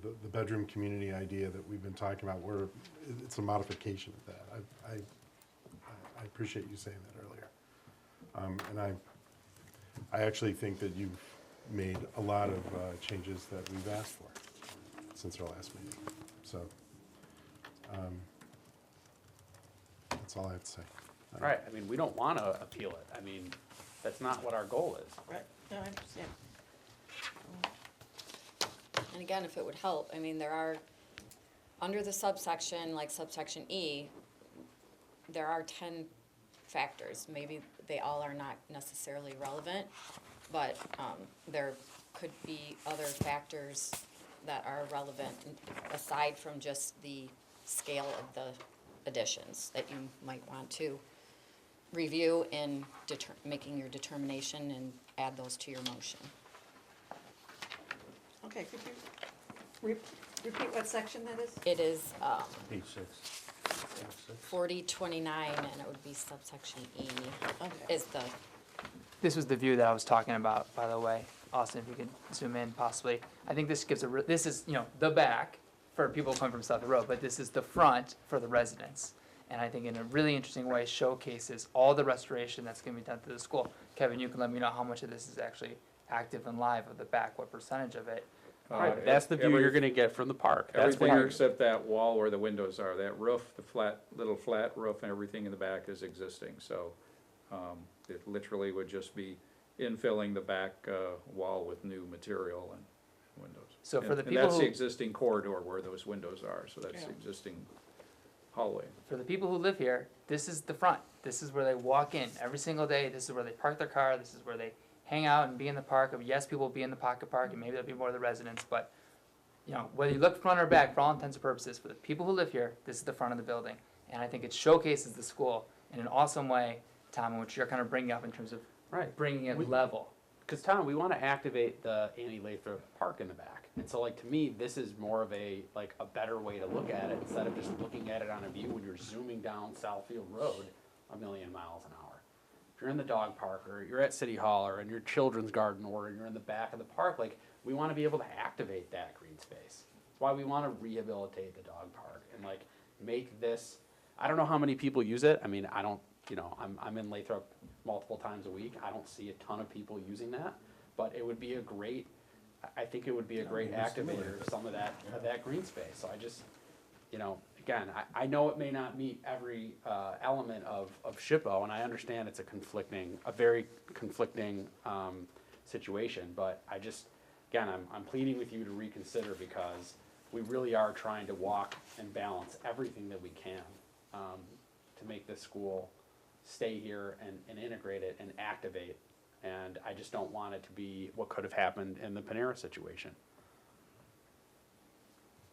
the bedroom community idea that we've been talking about, it's a modification of that. I appreciate you saying that earlier. And I actually think that you've made a lot of changes that we've asked for since our last meeting. So that's all I have to say. Right, I mean, we don't wanna appeal it. I mean, that's not what our goal is. Right, no, I understand. And again, if it would help, I mean, there are, under the subsection, like subsection E, there are 10 factors. Maybe they all are not necessarily relevant, but there could be other factors that are relevant aside from just the scale of the additions that you might want to review in making your determination and add those to your motion. Okay, could you repeat what section that is? It is Page 6. Page 6. 4029, and it would be subsection E Okay. is the, This was the view that I was talking about, by the way. Austin, if you could zoom in possibly. I think this gives this is, the back for people coming from South Road, but this is the front for the residents. And I think in a really interesting way showcases all the restoration that's gonna be done to the school. Kevin, you can let me know how much of this is actually active and live of the back, what percentage of it. Right, that's the view you're gonna get from the park. That's Everything where except that wall where the windows are, that roof, the little flat roof and everything in the back is existing, so, it literally would just be infilling the back, wall with new material and windows. So for the And people that's the who- existing corridor where those windows are, so that's the Yeah. existing hallway. For the people who live here, this is the front. This is where they walk in every single day. This is where they park their car. This is where they hang out and be in the park. Yes, people will be in the pocket park, and maybe there'll be more of the residents, but whether you look front or back, for all intents and purposes, for the people who live here, this is the front of the building. And I think it showcases the school in an awesome way, Tom, in which you're kind of bringing up in terms of bringing it level. Because Tom, we want to activate the Annie Lathrup Park in the back, and so like to me, this is more of a better way to look at it instead of just looking at it on a view when you're zooming down Southfield Road a million miles an hour. If you're in the dog park or you're at City Hall or in your children's garden or you're in the back of the park, we want to be able to activate that green space. That's why we want to rehabilitate the dog park and make this. I don't know how many people use it. I mean, I don't. I'm in Lathrop multiple times a week. I don't see a ton of people using that, but it would be a great. I think it would be a great activator of some of that green space. So I just, again, I know it may not meet every element of SHPO, and I understand it's a very conflicting situation. But I just, again, I'm pleading with you to reconsider because we really are trying to walk and balance everything that we can to make this school stay here and integrate it and activate. And I just don't want it to be what could have happened in the Panera situation.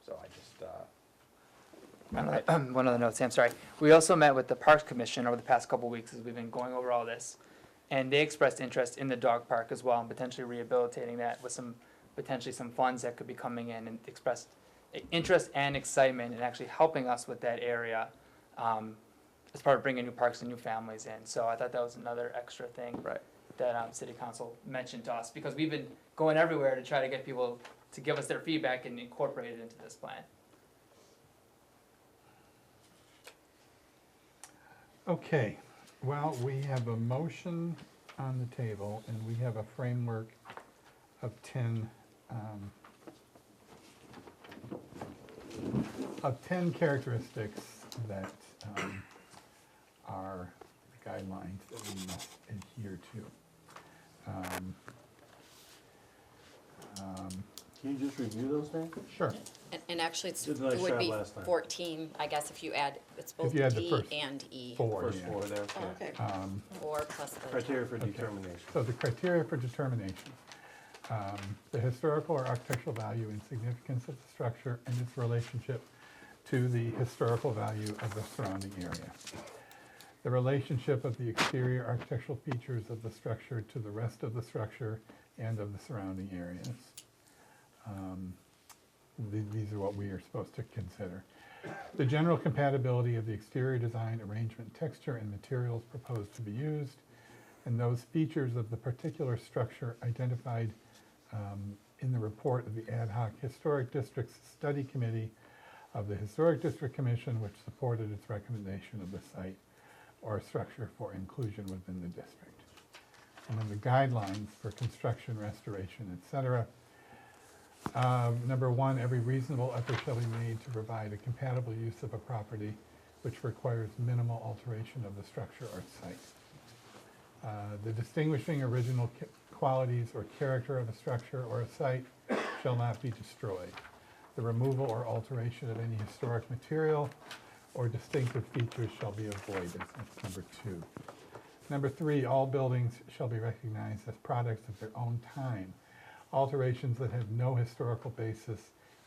So I just, One other note, Sam, sorry. We also met with the Parks Commission over the past couple of weeks as we've been going over all this. And they expressed interest in the dog park as well and potentially rehabilitating that with potentially some funds that could be coming in, and expressed interest and excitement in actually helping us with that area as part of bringing new parks and new families in. So I thought that was another extra thing that City Council mentioned to us, because we've been going everywhere to try to get people to give us their feedback and incorporate it into this plan. Okay, well, we have a motion on the table, and we have a framework of 10 characteristics that are the guidelines that we must adhere to. Can you just review those names? Sure. and actually Did a nice it would job be last time. 14, I guess, if you add, it's both you add the D first and E. Four, First yeah. four there. Oh, okay. 4 plus the. Criteria for Okay. determination. So the criteria for determination, the historical or architectural value and significance of the structure and its relationship to the historical value of the surrounding area. The relationship of the exterior architectural features of the structure to the rest of the structure and of the surrounding areas. These are what we are supposed to consider. The general compatibility of the exterior design, arrangement, texture, and materials proposed to be used, and those features of the particular structure identified in the report of the Ad hoc Historic Districts Study Committee of the Historic District Commission, which supported its recommendation of the site or structure for inclusion within the district. And then the guidelines for construction, restoration, etc. Number 1, every reasonable effort shall be made to provide a compatible use of a property which requires minimal alteration of the structure or site. The distinguishing original qualities or character of a structure or a site shall not be destroyed. The removal or alteration of any historic material or distinctive features shall be avoided. That's number 2. Number 3, all buildings shall be recognized as products of their own time. Alterations that have no historical basis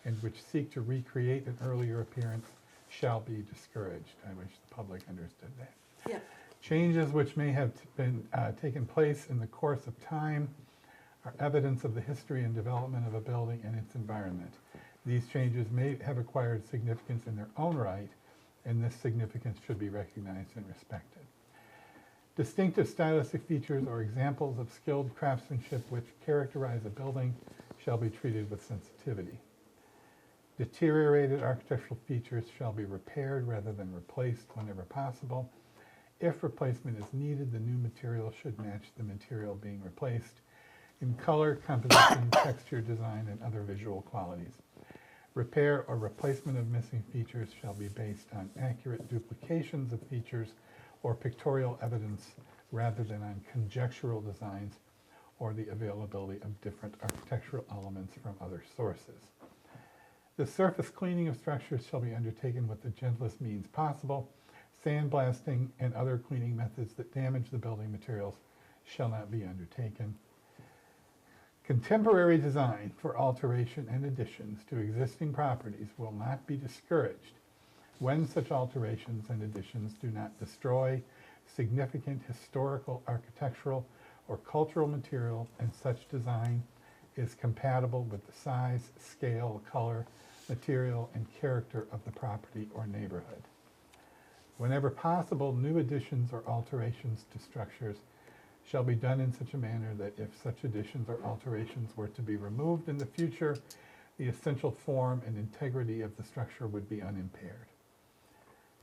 and which seek to recreate an earlier appearance shall be discouraged. I wish the public understood that. Yeah. Changes which may have been taken place in the course of time are evidence of the history and development of a building and its environment. These changes may have acquired significance in their own right, and this significance should be recognized and respected. Distinctive stylistic features or examples of skilled craftsmanship which characterize a building shall be treated with sensitivity. Deteriorated architectural features shall be repaired rather than replaced whenever possible. If replacement is needed, the new material should match the material being replaced in color, composition, texture, design, and other visual qualities. Repair or replacement of missing features shall be based on accurate duplications of features or pictorial evidence rather than on conjectural designs or the availability of different architectural elements from other sources. The surface cleaning of structures shall be undertaken with the gentlest means possible. Sandblasting and other cleaning methods that damage the building materials shall not be undertaken. Contemporary design for alteration and additions to existing properties will not be discouraged when such alterations and additions do not destroy significant historical, architectural, or cultural material, and such design is compatible with the size, scale, color, material, and character of the property or neighborhood. Whenever possible, new additions or alterations to structures shall be done in such a manner that if such additions or alterations were to be removed in the future, the essential form and integrity of the structure would be unimpaired.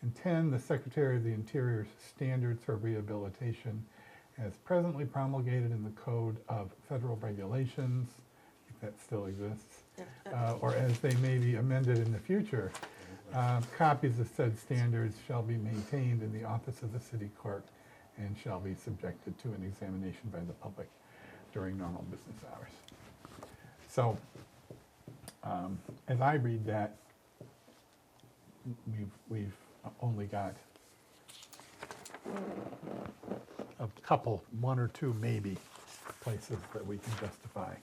And 10, the Secretary of the Interior's standards for rehabilitation as presently promulgated in the Code of Federal Regulations, if that still exists, or as they may be amended in the future, copies of said standards shall be maintained in the office of the city clerk and shall be subjected to an examination by the public during normal business hours. So, as I read that, we've only got a couple, one or two maybe, places that we can justify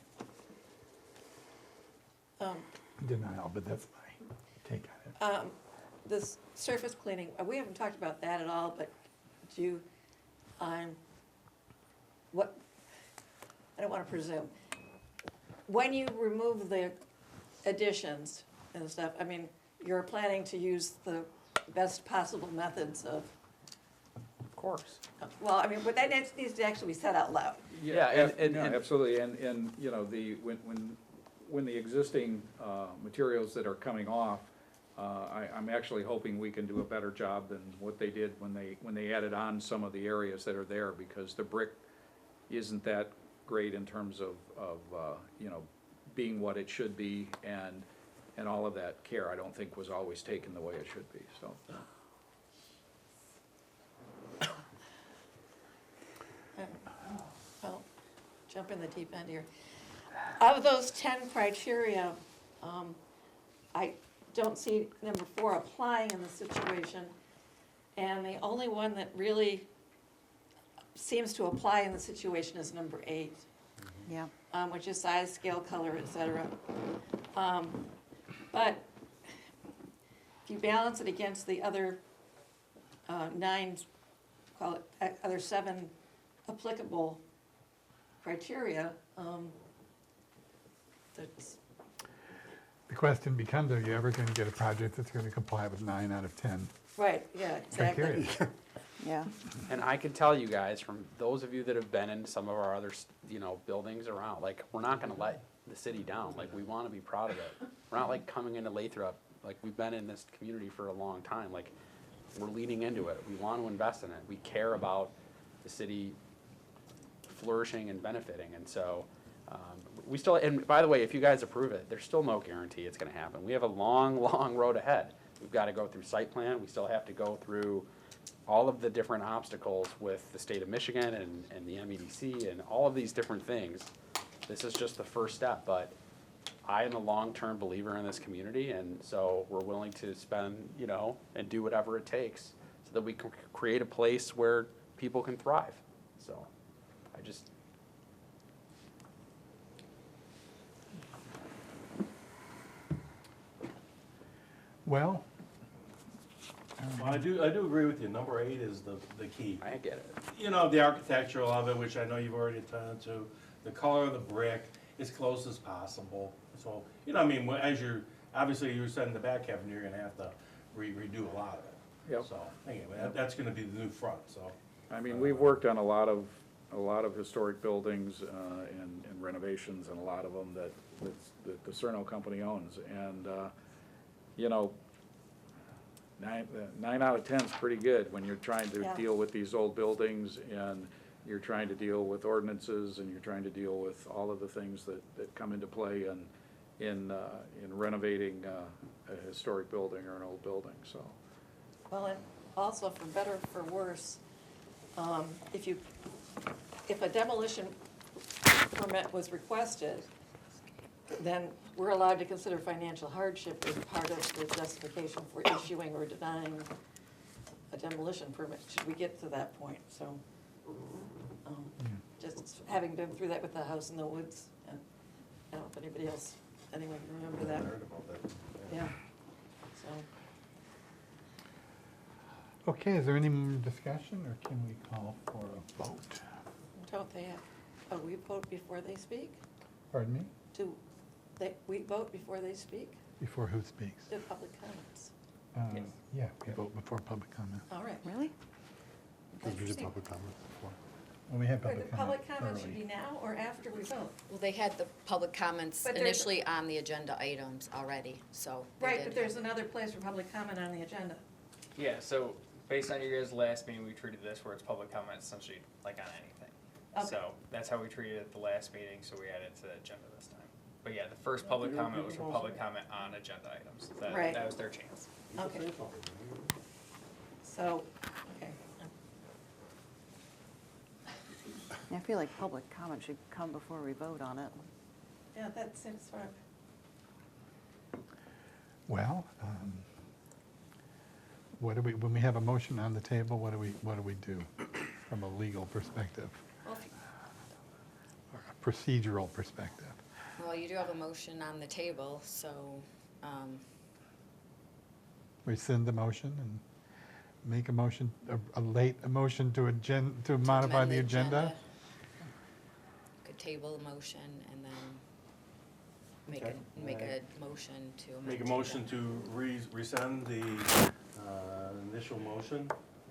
denial, but that's my take on it. This surface cleaning, we haven't talked about that at all, but do you, what, I don't want to presume. When you remove the additions and stuff, I mean, you're planning to use the best possible methods of. Of course. Well, I mean, but that needs to actually be said out loud. Yeah, absolutely, and, you know, when the existing materials that are coming off, I'm actually hoping we can do a better job than what they did when they added on some of the areas that are there, because the brick isn't that great in terms of you know, being what it should be, and all of that care, I don't think, was always taken the way it should be, so. I'll jump in the deep end here. Of those 10 criteria, I don't see number 4 applying in the situation. And the only one that really seems to apply in the situation is number 8. Yeah. Which is size, scale, color, et cetera. But if you balance it against the other 9, call it, other 7 applicable criteria, that's. The question becomes, are you ever going to get a project that's going to comply with 9 out of 10 Right, yeah, exactly. criteria? Yeah. And I can tell you guys, from those of you that have been in some of our other, you know, buildings around, like, we're not gonna let the city down. Like, we wanna be proud of it. We're not like coming into Lathrup, like, we've been in this community for a long time. Like, we're leaning into it. We want to invest in it. We care about the city flourishing and benefiting. And so, we still, and by the way, if you guys approve it, there's still no guarantee it's gonna happen. We have a long, long road ahead. We've gotta go through site plan. We still have to go through all of the different obstacles with the state of Michigan and the MEDC and all of these different things. This is just the first step, but I am a long-term believer in this community, and so we're willing to spend, you know, and do whatever it takes so that we can create a place where people can thrive. So I just, Well, Well, I do agree with you, number 8 is the key. I get it. You know, the architectural of it, which I know you've already attended to, the color of the brick, as close as possible. So, you know, I mean, as you're, obviously you said in the back half, and you're gonna have to redo a lot of it. Yep. So, anyway, that's gonna be the new front, so. I mean, we've worked on a lot of historic buildings and renovations, and a lot of them that the Cerno company owns. And, you know, 9 out of 10 is pretty good when you're trying to Yeah. deal with these old buildings, and you're trying to deal with ordinances, and you're trying to deal with all of the things that come into play in renovating a historic building or an old building, so. Well, and also for better or for worse, if a demolition permit was requested, then we're allowed to consider financial hardship as part of the justification for issuing or denying a demolition permit, should we get to that point, so. Just having been through that with the house in the woods, and I don't know if anybody else, anyone can remember that, I heard about that. yeah, so. okay, is there any more discussion, or can we call for a vote? Don't they have, oh, we vote before they speak? Pardon me? We vote before they speak? Before who speaks? The public comments. Yes. Yeah, we vote before public comment. All right. Really? Because we did public comment before. When we have Wait, the public comment. public comment should early. be now or after we vote? Well, they had the public comments But there's- initially on the agenda items already, so. they Right, did but there's another place for public comment on the agenda. Yeah, so based on your guys' last meeting, we treated this where it's public comment essentially like on anything. Okay. So that's how we treated it at the last meeting, so we added it to the agenda this time. But yeah, the first public comment was for public comment on agenda items. Right. That was their chance. Okay. So, okay. Yeah, I feel like public comment should come before we vote on it. Yeah, that seems fine. Well, what do we, when we have a motion on the table, what do we do from a legal perspective? Well, Or a procedural perspective? Well, you do have a motion on the table, so, Rescind the motion and make a motion, a motion to to modify amend the agenda? could table a motion and then Okay. make a motion to amend. Make a the motion agenda. to rescind the initial motion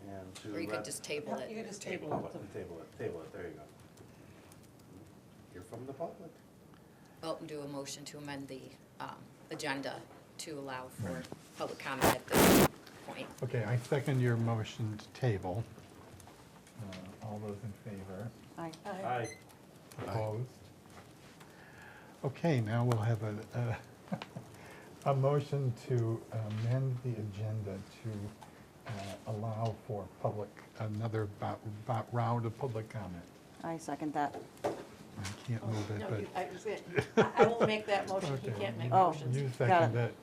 and to. Or you could just table You it. could just Table table it, table it, there you go. Hear from the public. Well, do a motion to amend the agenda to allow for public comment at this point. Okay, I second your motion to table. All those in favor? Aye. it. Aye. Opposed? Okay, now we'll have a motion to amend the agenda to allow for another round of public comment. I second that. I can't move it, No, but. I will make that motion, he Okay. can't make Oh. motions. You Got second it.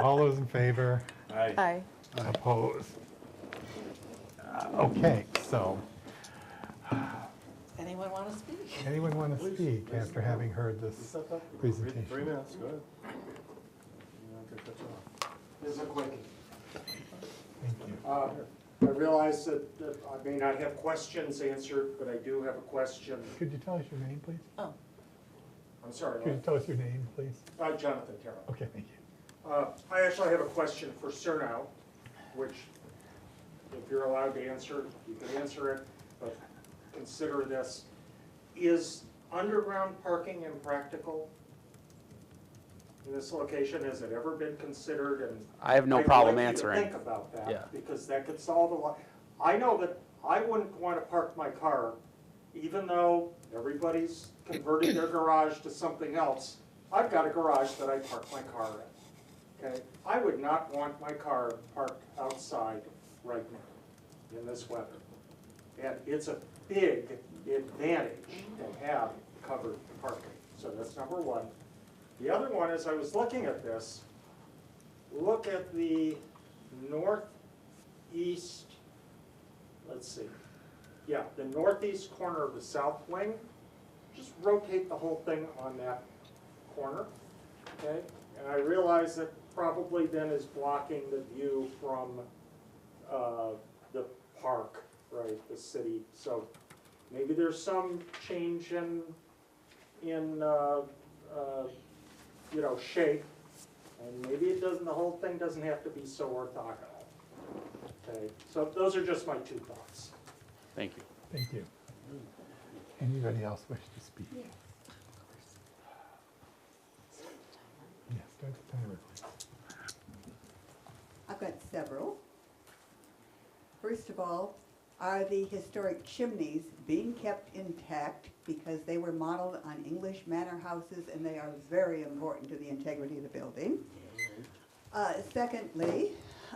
All those in favor? Aye. Aye. Opposed? Okay, so, Anyone want to speak? anyone want to speak after having heard this Step up. presentation? 3 minutes, go ahead. You don't get cut off. This is a quickie. Thank you. I realize that I may not have questions answered, but I do have a question. Could you tell us your name, please? Oh, I'm sorry, Could you tell us your name, please? Jonathan Terrell. Okay, thank you. I actually have a question for Cerno, which, if you're allowed to answer, you can answer it, but consider this. Is underground parking impractical in this location? Has it ever been considered? And I have no I'd problem like you to answering. think about that, Yeah. because that could solve a lot. I know that I wouldn't want to park my car, even though everybody's converted their garage to something else. I've got a garage that I park my car in, okay? I would not want my car parked outside right now in this weather. And it's a big advantage to have covered parking. So that's number one. The other one is, I was looking at this, look at the northeast, let's see, yeah, the northeast corner of the south wing, just rotate the whole thing on that corner, okay? And I realize that probably then is blocking the view from the park, right, the city. So maybe there's some change in you know, shape, and maybe it doesn't, the whole thing doesn't have to be so orthogonal. Okay, so those are just my 2 thoughts. Thank you. Thank you. Anybody else wish to speak? Yes, start the timer, please. I've got several. First of all, are the historic chimneys being kept intact because they were modeled on English manor houses and they are very important to the integrity of the building? Secondly,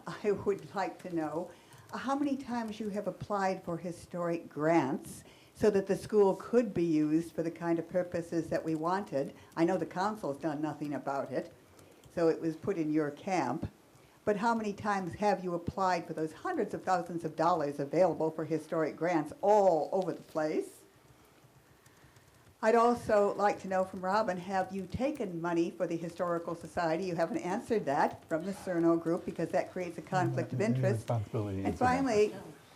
I would like to know how many times you have applied for historic grants so that the school could be used for the kind of purposes that we wanted. I know the council's done nothing about it, so it was put in your camp. But how many times have you applied for those hundreds of thousands of dollars available for historic grants all over the place? I'd also like to know from Robin, have you taken money for the Historical Society? You haven't answered that from the Cerno group because that creates a conflict of interest. And finally,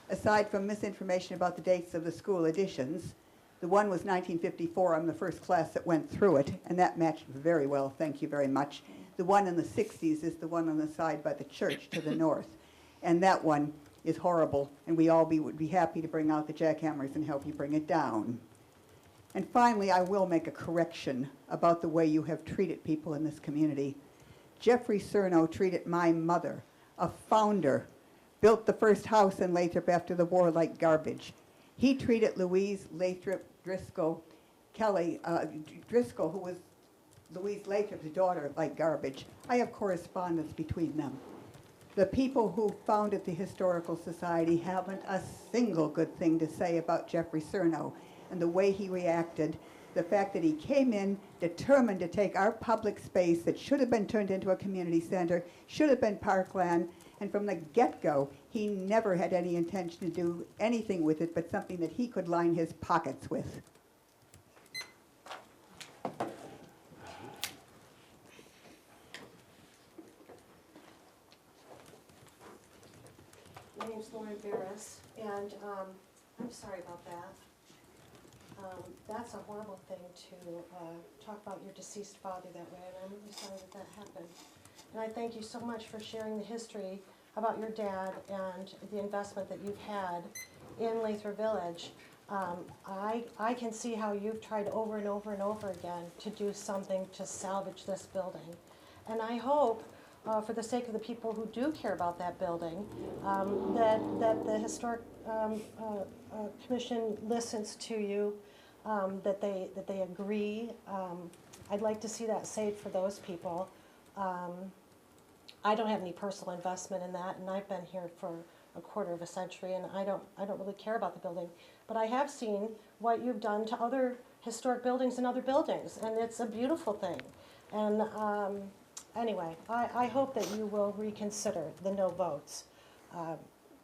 aside from misinformation about the dates of the school additions, the one was 1954. I'm the first class that went through it, and that matched very well. Thank you very much. The one in the 60s is the one on the side by the church to the north. And that one is horrible, and we all would be happy to bring out the jackhammers and help you bring it down. And finally, I will make a correction about the way you have treated people in this community. Jeffrey Cerno treated my mother, a founder, built the first house in Lathrup after the war, like garbage. He treated Louise Lathrup Driscoll Kelly, Driscoll, who was Louise Lathrup's daughter, like garbage. I have correspondence between them. The people who founded the Historical Society haven't a single good thing to say about Jeffrey Cerno and the way he reacted. The fact that he came in determined to take our public space that should have been turned into a community center, should have been parkland, and from the get-go, he never had any intention to do anything with it but something that he could line his pockets with. My name's Lauren Barris, and I'm sorry about that. That's a horrible thing to talk about your deceased father that way, and I'm really sorry that that happened. And I thank you so much for sharing the history about your dad and the investment that you've had in Lathrup Village. I can see how you've tried over and over and over again to do something to salvage this building. And I hope, for the sake of the people who do care about that building, that the Historic Commission listens to you, that they agree. I'd like to see that saved for those people. I don't have any personal investment in that, and I've been here for a quarter of a century, and I don't really care about the building. But I have seen what you've done to other historic buildings and other buildings, and it's a beautiful thing. And anyway, I hope that you will reconsider the no votes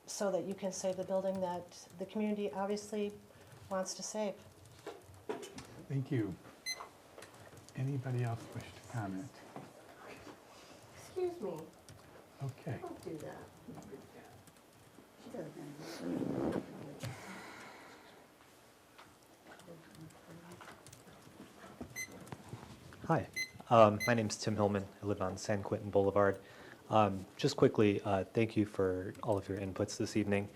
so that you can save the building that the community obviously wants to save. Thank you. Anybody else wish to comment? Excuse me, Okay. don't do that. She doesn't. Hi, my name's Tim Hillman. I live on San Quentin Boulevard. Just quickly, thank you for all of your inputs this evening.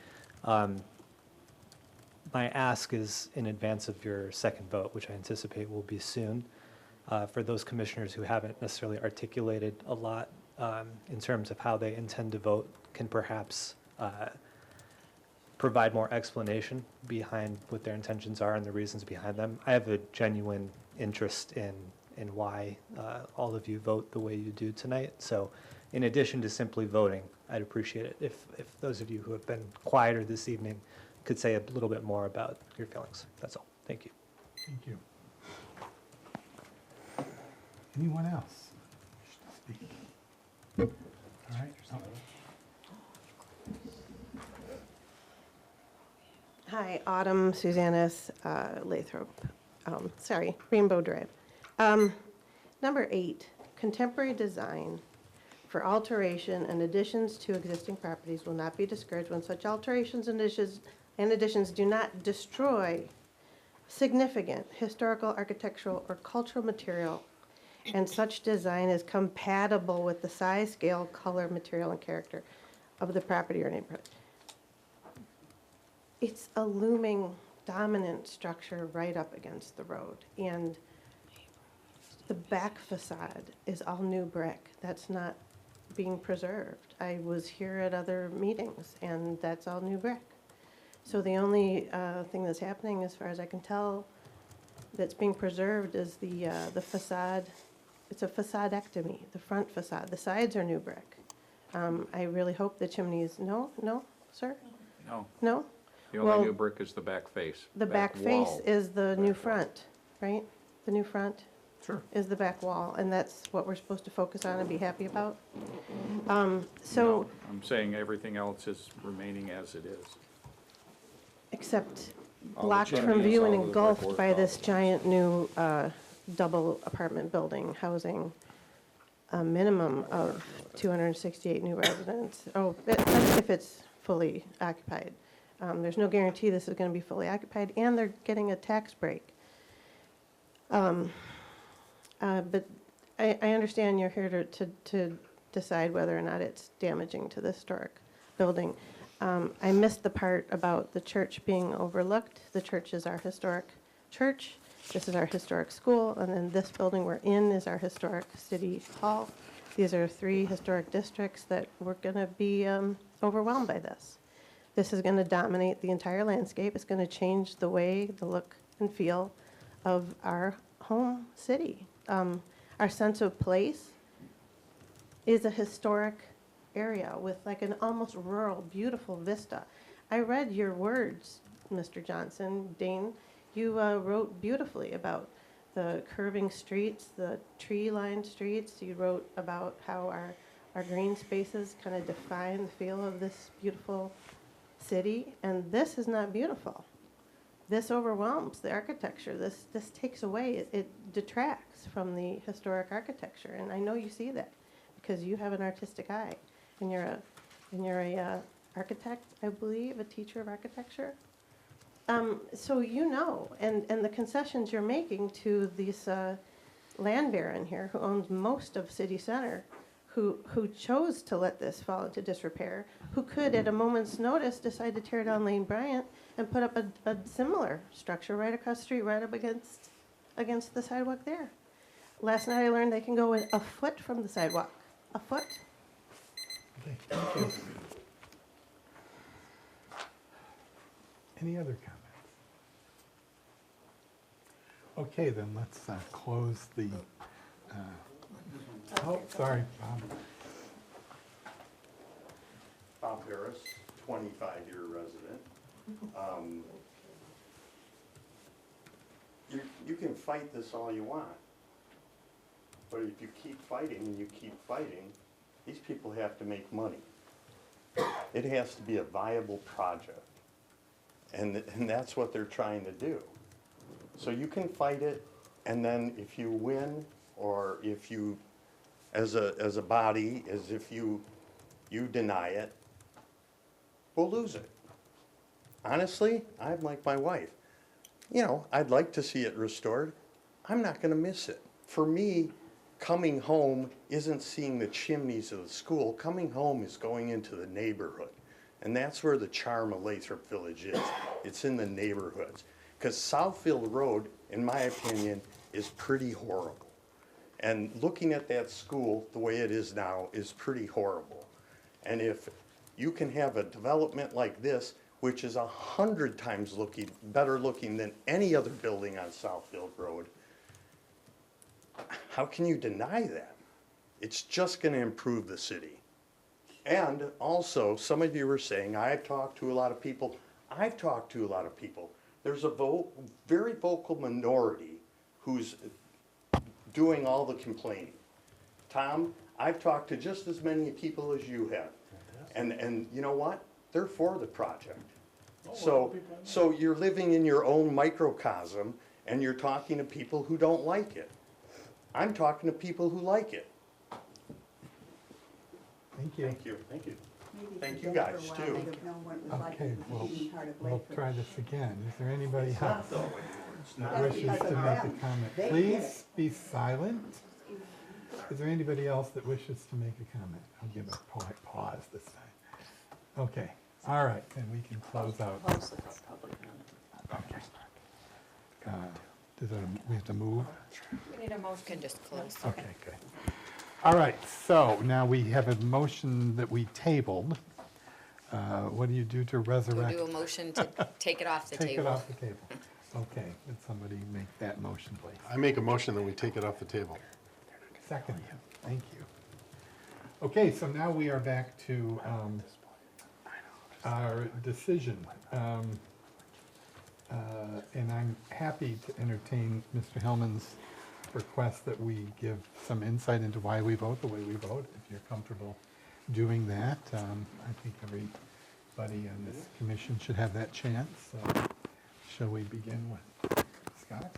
My ask is in advance of your second vote, which I anticipate will be soon. For those commissioners who haven't necessarily articulated a lot in terms of how they intend to vote, can perhaps provide more explanation behind what their intentions are and the reasons behind them. I have a genuine interest in why all of you vote the way you do tonight. So in addition to simply voting, I'd appreciate it if those of you who have been quieter this evening could say a little bit more about your feelings. That's all. Thank you. Thank you. Anyone else wish to speak? All right. Hi, Autumn Susannis, Lathrop. Sorry, Rainbow Drive. Number 8, contemporary design for alteration and additions to existing properties will not be discouraged when such alterations and additions do not destroy significant historical, architectural, or cultural material, and such design is compatible with the size, scale, color, material, and character of the property or neighborhood. It's a looming dominant structure right up against the road, and the back facade is all new brick. That's not being preserved. I was here at other meetings, and that's all new brick. So the only thing that's happening, as far as I can tell, that's being preserved is the facade. It's a facadectomy, the front facade. The sides are new brick. I really hope the chimneys, no, sir? No, No? the Well, only new brick is the back face. The back face wall. is the new Back wall. front, right? The new front Sure. is the back wall, and that's what we're supposed to focus on and be happy about. No, So, I'm saying everything else is remaining as it is. except All the blocked from chimneys, view and all of the engulfed brickwork, by all this of it. giant new double apartment building housing a minimum of 268 new residents. Oh, that's if it's fully occupied. There's no guarantee this is going to be fully occupied, and they're getting a tax break. But I understand you're here to decide whether or not it's damaging to the historic building. I missed the part about the church being overlooked. The church is our historic church. This is our historic school, and then this building we're in is our historic city hall. These are 3 historic districts that we're going to be overwhelmed by this. This is going to dominate the entire landscape. It's going to change the way, the look and feel of our home city. Our sense of place is a historic area with like an almost rural, beautiful vista. I read your words, Mr. Johnson. Dane, you wrote beautifully about the curving streets, the tree-lined streets. You wrote about how our green spaces kind of define the feel of this beautiful city, and this is not beautiful. This overwhelms the architecture. This takes away, it detracts from the historic architecture, and I know you see that because you have an artistic eye, and you're a architect, I believe, a teacher of architecture. So you know, and the concessions you're making to this land baron here, who owns most of city center, who chose to let this fall into disrepair, who could at a moment's notice decide to tear down Lane Bryant and put up a similar structure right across the street, right up against the sidewalk there. Last night I learned they can go a foot from the sidewalk. A foot. Okay, thank you. Any other comments? Okay, then let's close the, oh, sorry, Bob. Bob Harris, 25-year resident. You can fight this all you want, but if you keep fighting and you keep fighting, these people have to make money. It has to be a viable project, and that's what they're trying to do. So you can fight it, and then if you win, or if you, as a body, as if you deny it, we'll lose it. Honestly, I'm like my wife. You know, I'd like to see it restored. I'm not gonna miss it. For me, coming home isn't seeing the chimneys of the school. Coming home is going into the neighborhood. And that's where the charm of Lathrup Village is. It's in the neighborhoods. Because Southfield Road, in my opinion, is pretty horrible. And looking at that school the way it is now is pretty horrible. And if you can have a development like this, which is 100 times better looking than any other building on Southfield Road, how can you deny that? It's just going to improve the city. And also, some of you were saying, I've talked to a lot of people. I've talked to a lot of people. There's a very vocal minority who's doing all the complaining. Tom, I've talked to just as many people as you have. And you know what? They're for the project. So you're living in your own microcosm, and you're talking to people who don't like it. I'm talking to people who like it. Thank you. Thank you, thank you. Maybe Thank if you you guys, for a while, too. they would know what it was like Okay, in being part of we'll Lathrup. try this again. Is there anybody else that That's wishes because to of make a them. comment? They get Please be silent. Is there anybody else that wishes to make a comment? I'll give a polite pause this time. Okay, all right, then we can close out. Okay. We have to move? We need a motion. Can just close. Okay, good. All right, so now we have a motion that we tabled. What do you do to We'll resurrect? do a motion to take it off the table. Take it off the table. Okay, would somebody make that motion, please? I make a motion that we take it off the table. Second, thank you. Okay, so now we are back to our decision. And I'm happy to entertain Mr. Hellman's request that we give some insight into why we vote the way we vote, if you're comfortable doing that. I think everybody on this commission should have that chance. So shall we begin with Scott?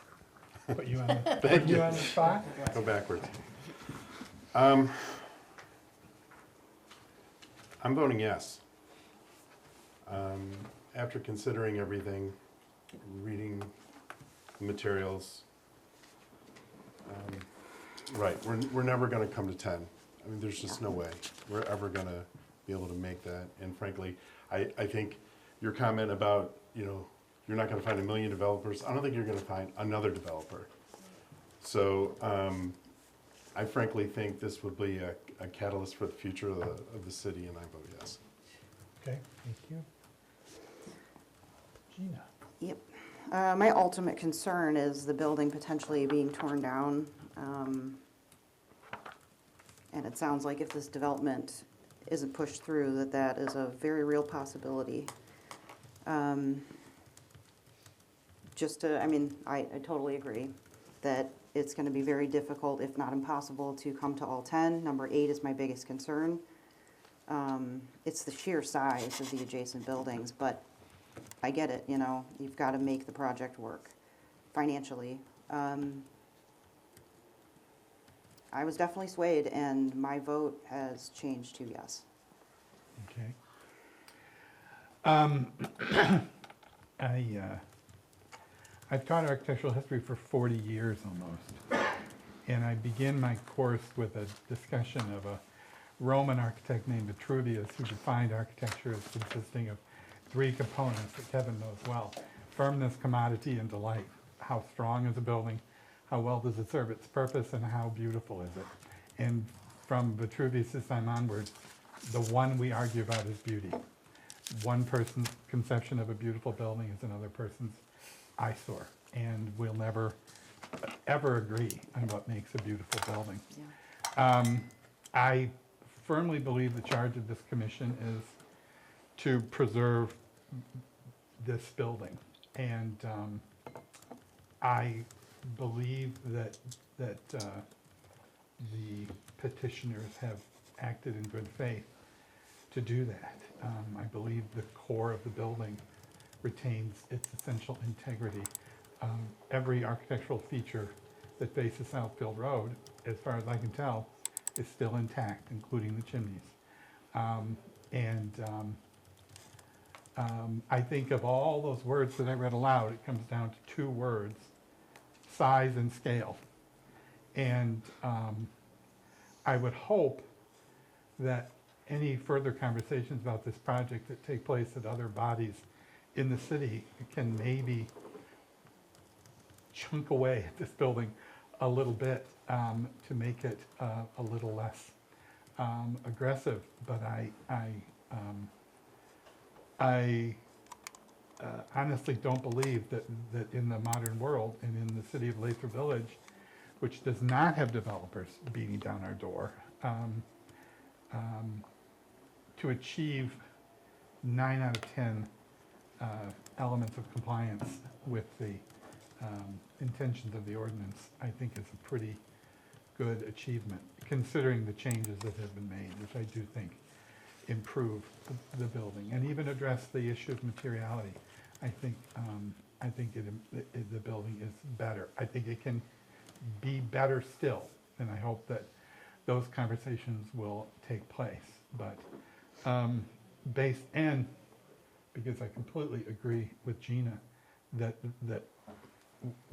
Put you on the, put you on the spot? Go backwards. I'm voting yes. After considering everything, reading the materials, right, we're never gonna come to 10. I mean, there's just no way we're ever gonna be able to make that. And frankly, I think your comment about, you're not gonna find 1 million developers, I don't think you're gonna find another developer. So, I frankly think this would be a catalyst for the future of the city, and I vote yes. Okay, thank you. Gina? Yep. My ultimate concern is the building potentially being torn down. And it sounds like if this development isn't pushed through, that is a very real possibility. I totally agree that it's going to be very difficult, if not impossible, to come to all 10. Number 8 is my biggest concern. It's the sheer size of the adjacent buildings, but I get it, you've got to make the project work financially. I was definitely swayed, and my vote has changed to yes. Okay. I've taught architectural history for 40 years almost, and I begin my course with a discussion of a Roman architect named Vitruvius who defined architecture as consisting of 3 components that Kevin knows well: firmness, commodity, and delight. How strong is a building? How well does it serve its purpose? And how beautiful is it? And from Vitruvius' time onwards, the one we argue about is beauty. One person's conception of a beautiful building is another person's eyesore, and we'll never, ever agree on what makes a beautiful building. Yeah. I firmly believe the charge of this commission is to preserve this building, and I believe that the petitioners have acted in good faith to do that. I believe the core of the building retains its essential integrity. Every architectural feature that faces Southfield Road, as far as I can tell, is still intact, including the chimneys. I think of all those words that I read aloud, it comes down to 2 words: size and scale. And I would hope that any further conversations about this project that take place at other bodies in the city can maybe chunk away at this building a little bit to make it a little less aggressive. But I honestly don't believe that in the modern world and in the city of Lathrup Village, which does not have developers beating down our door, to achieve 9 out of 10 elements of compliance with the intentions of the ordinance, I think is a pretty good achievement, considering the changes that have been made, which I do think improve the building and even address the issue of materiality. I think the building is better. I think it can be better still, and I hope that those conversations will take place. But because I completely agree with Gina that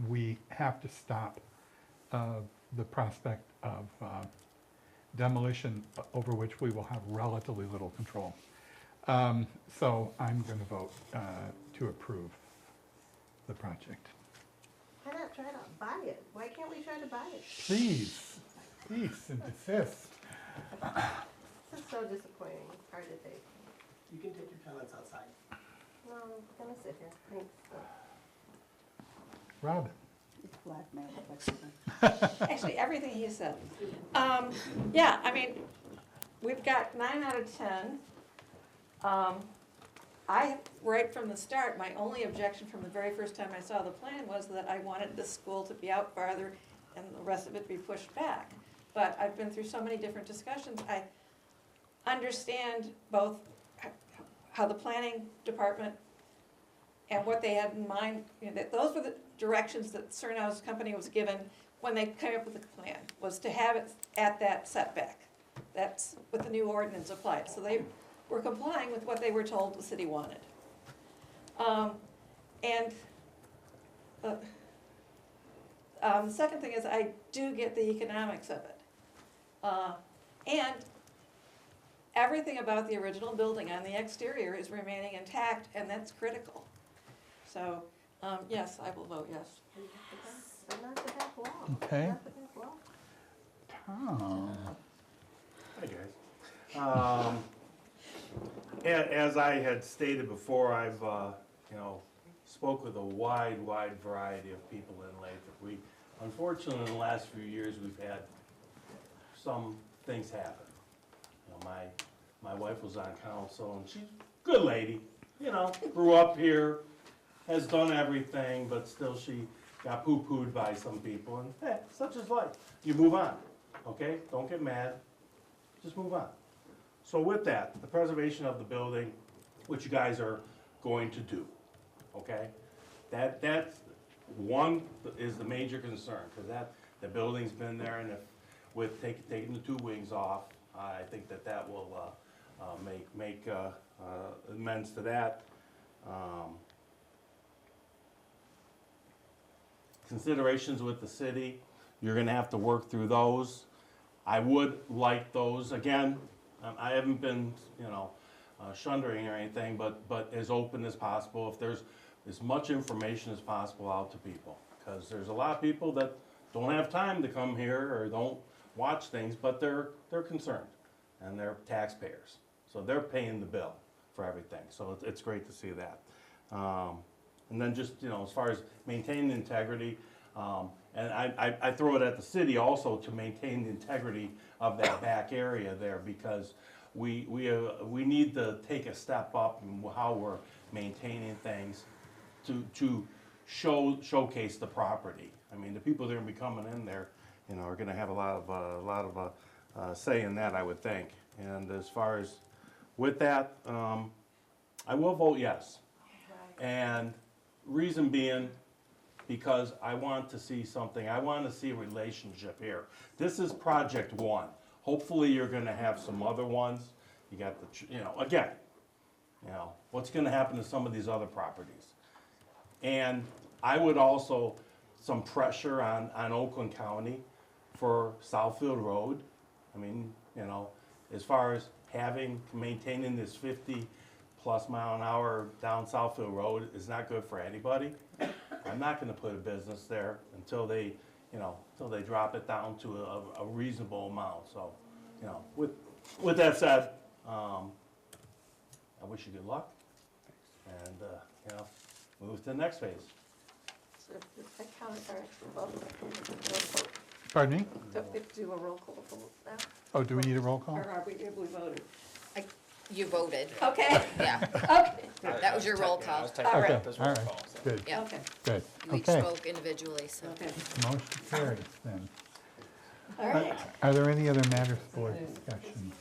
we have to stop the prospect of demolition over which we will have relatively little control. So I'm going to vote to approve the project. Why not try to buy it? Why can't we try to buy it? Please, cease and desist. This is so disappointing. It's hard to take. You can take your comments outside. No, I'm gonna sit here. Thanks. Robin? It's blackmail. Actually, everything he said. Yeah, I mean, we've got 9 out of 10. Right from the start, my only objection from the very first time I saw the plan was that I wanted the school to be out farther and the rest of it be pushed back. But I've been through so many different discussions. I understand both how the planning department and what they had in mind, that those were the directions that Cernow's company was given when they came up with the plan, was to have it at that setback. That's what the new ordinance applied. So they were complying with what they were told the city wanted. The second thing is I do get the economics of it. And everything about the original building on the exterior is remaining intact, and that's critical. So, yes, I will vote yes. But not the back wall. Okay. Not the back wall. Tom? Hi, guys. As I had stated before, I've, spoke with a wide variety of people in Lathrup. Unfortunately, in the last few years, we've had some things happen. My wife was on council, and she's a good lady, grew up here, has done everything, but still she got poo-pooed by some people, and hey, such is life. You move on, okay? Don't get mad, just move on. So with that, the preservation of the building, which you guys are going to do, okay? That's one is the major concern, because the building's been there, and with taking the 2 wings off, I think that will make amends to that. Considerations with the city, you're gonna have to work through those. I would like those, again, I haven't been, shundering or anything, but as open as possible, if there's as much information as possible out to people. Because there's a lot of people that don't have time to come here or don't watch things, but they're concerned, and they're taxpayers. So they're paying the bill for everything, so it's great to see that. And then just, as far as maintaining integrity, and I throw it at the city also to maintain the integrity of that back area there, because we need to take a step up in how we're maintaining things to showcase the property. I mean, the people that are gonna be coming in there, are gonna have a lot of say in that, I would think. And as far as with that, I will vote yes. And reason being, because I want to see something, I want to see a relationship here. This is project 1. Hopefully you're gonna have some other ones. You got the, what's gonna happen to some of these other properties. And I would also, some pressure on Oakland County for Southfield Road. I mean, as far as maintaining this 50+ mile an hour down Southfield Road is not good for anybody. I'm not gonna put a business there until they drop it down to a reasonable amount. So, with that said, I wish you good luck, and, move to the next phase. So I count our vote. Pardon me? Do we do a roll call vote now? Oh, do we need a roll call? Or have we voted? You voted. Okay. Yeah, Okay. that was your roll I call. was typing All right. up as roll All right. call, so. Good, Yeah, Okay, good. you each Okay, spoke individually, so. okay. motion carries then. All right. Are there any other matters for discussion?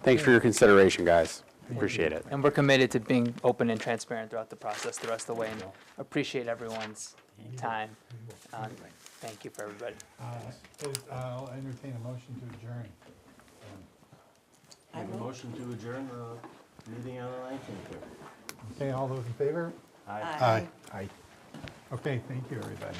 Thanks for your consideration, guys. Appreciate it. And we're committed to being open and transparent throughout the process the rest of the way, and appreciate everyone's time. Thank you for everybody. I'll entertain a motion to adjourn. Make a motion to adjourn the meeting on the 19th. Okay, all those in favor? Aye. Aye. Aye. Okay, thank you, everybody.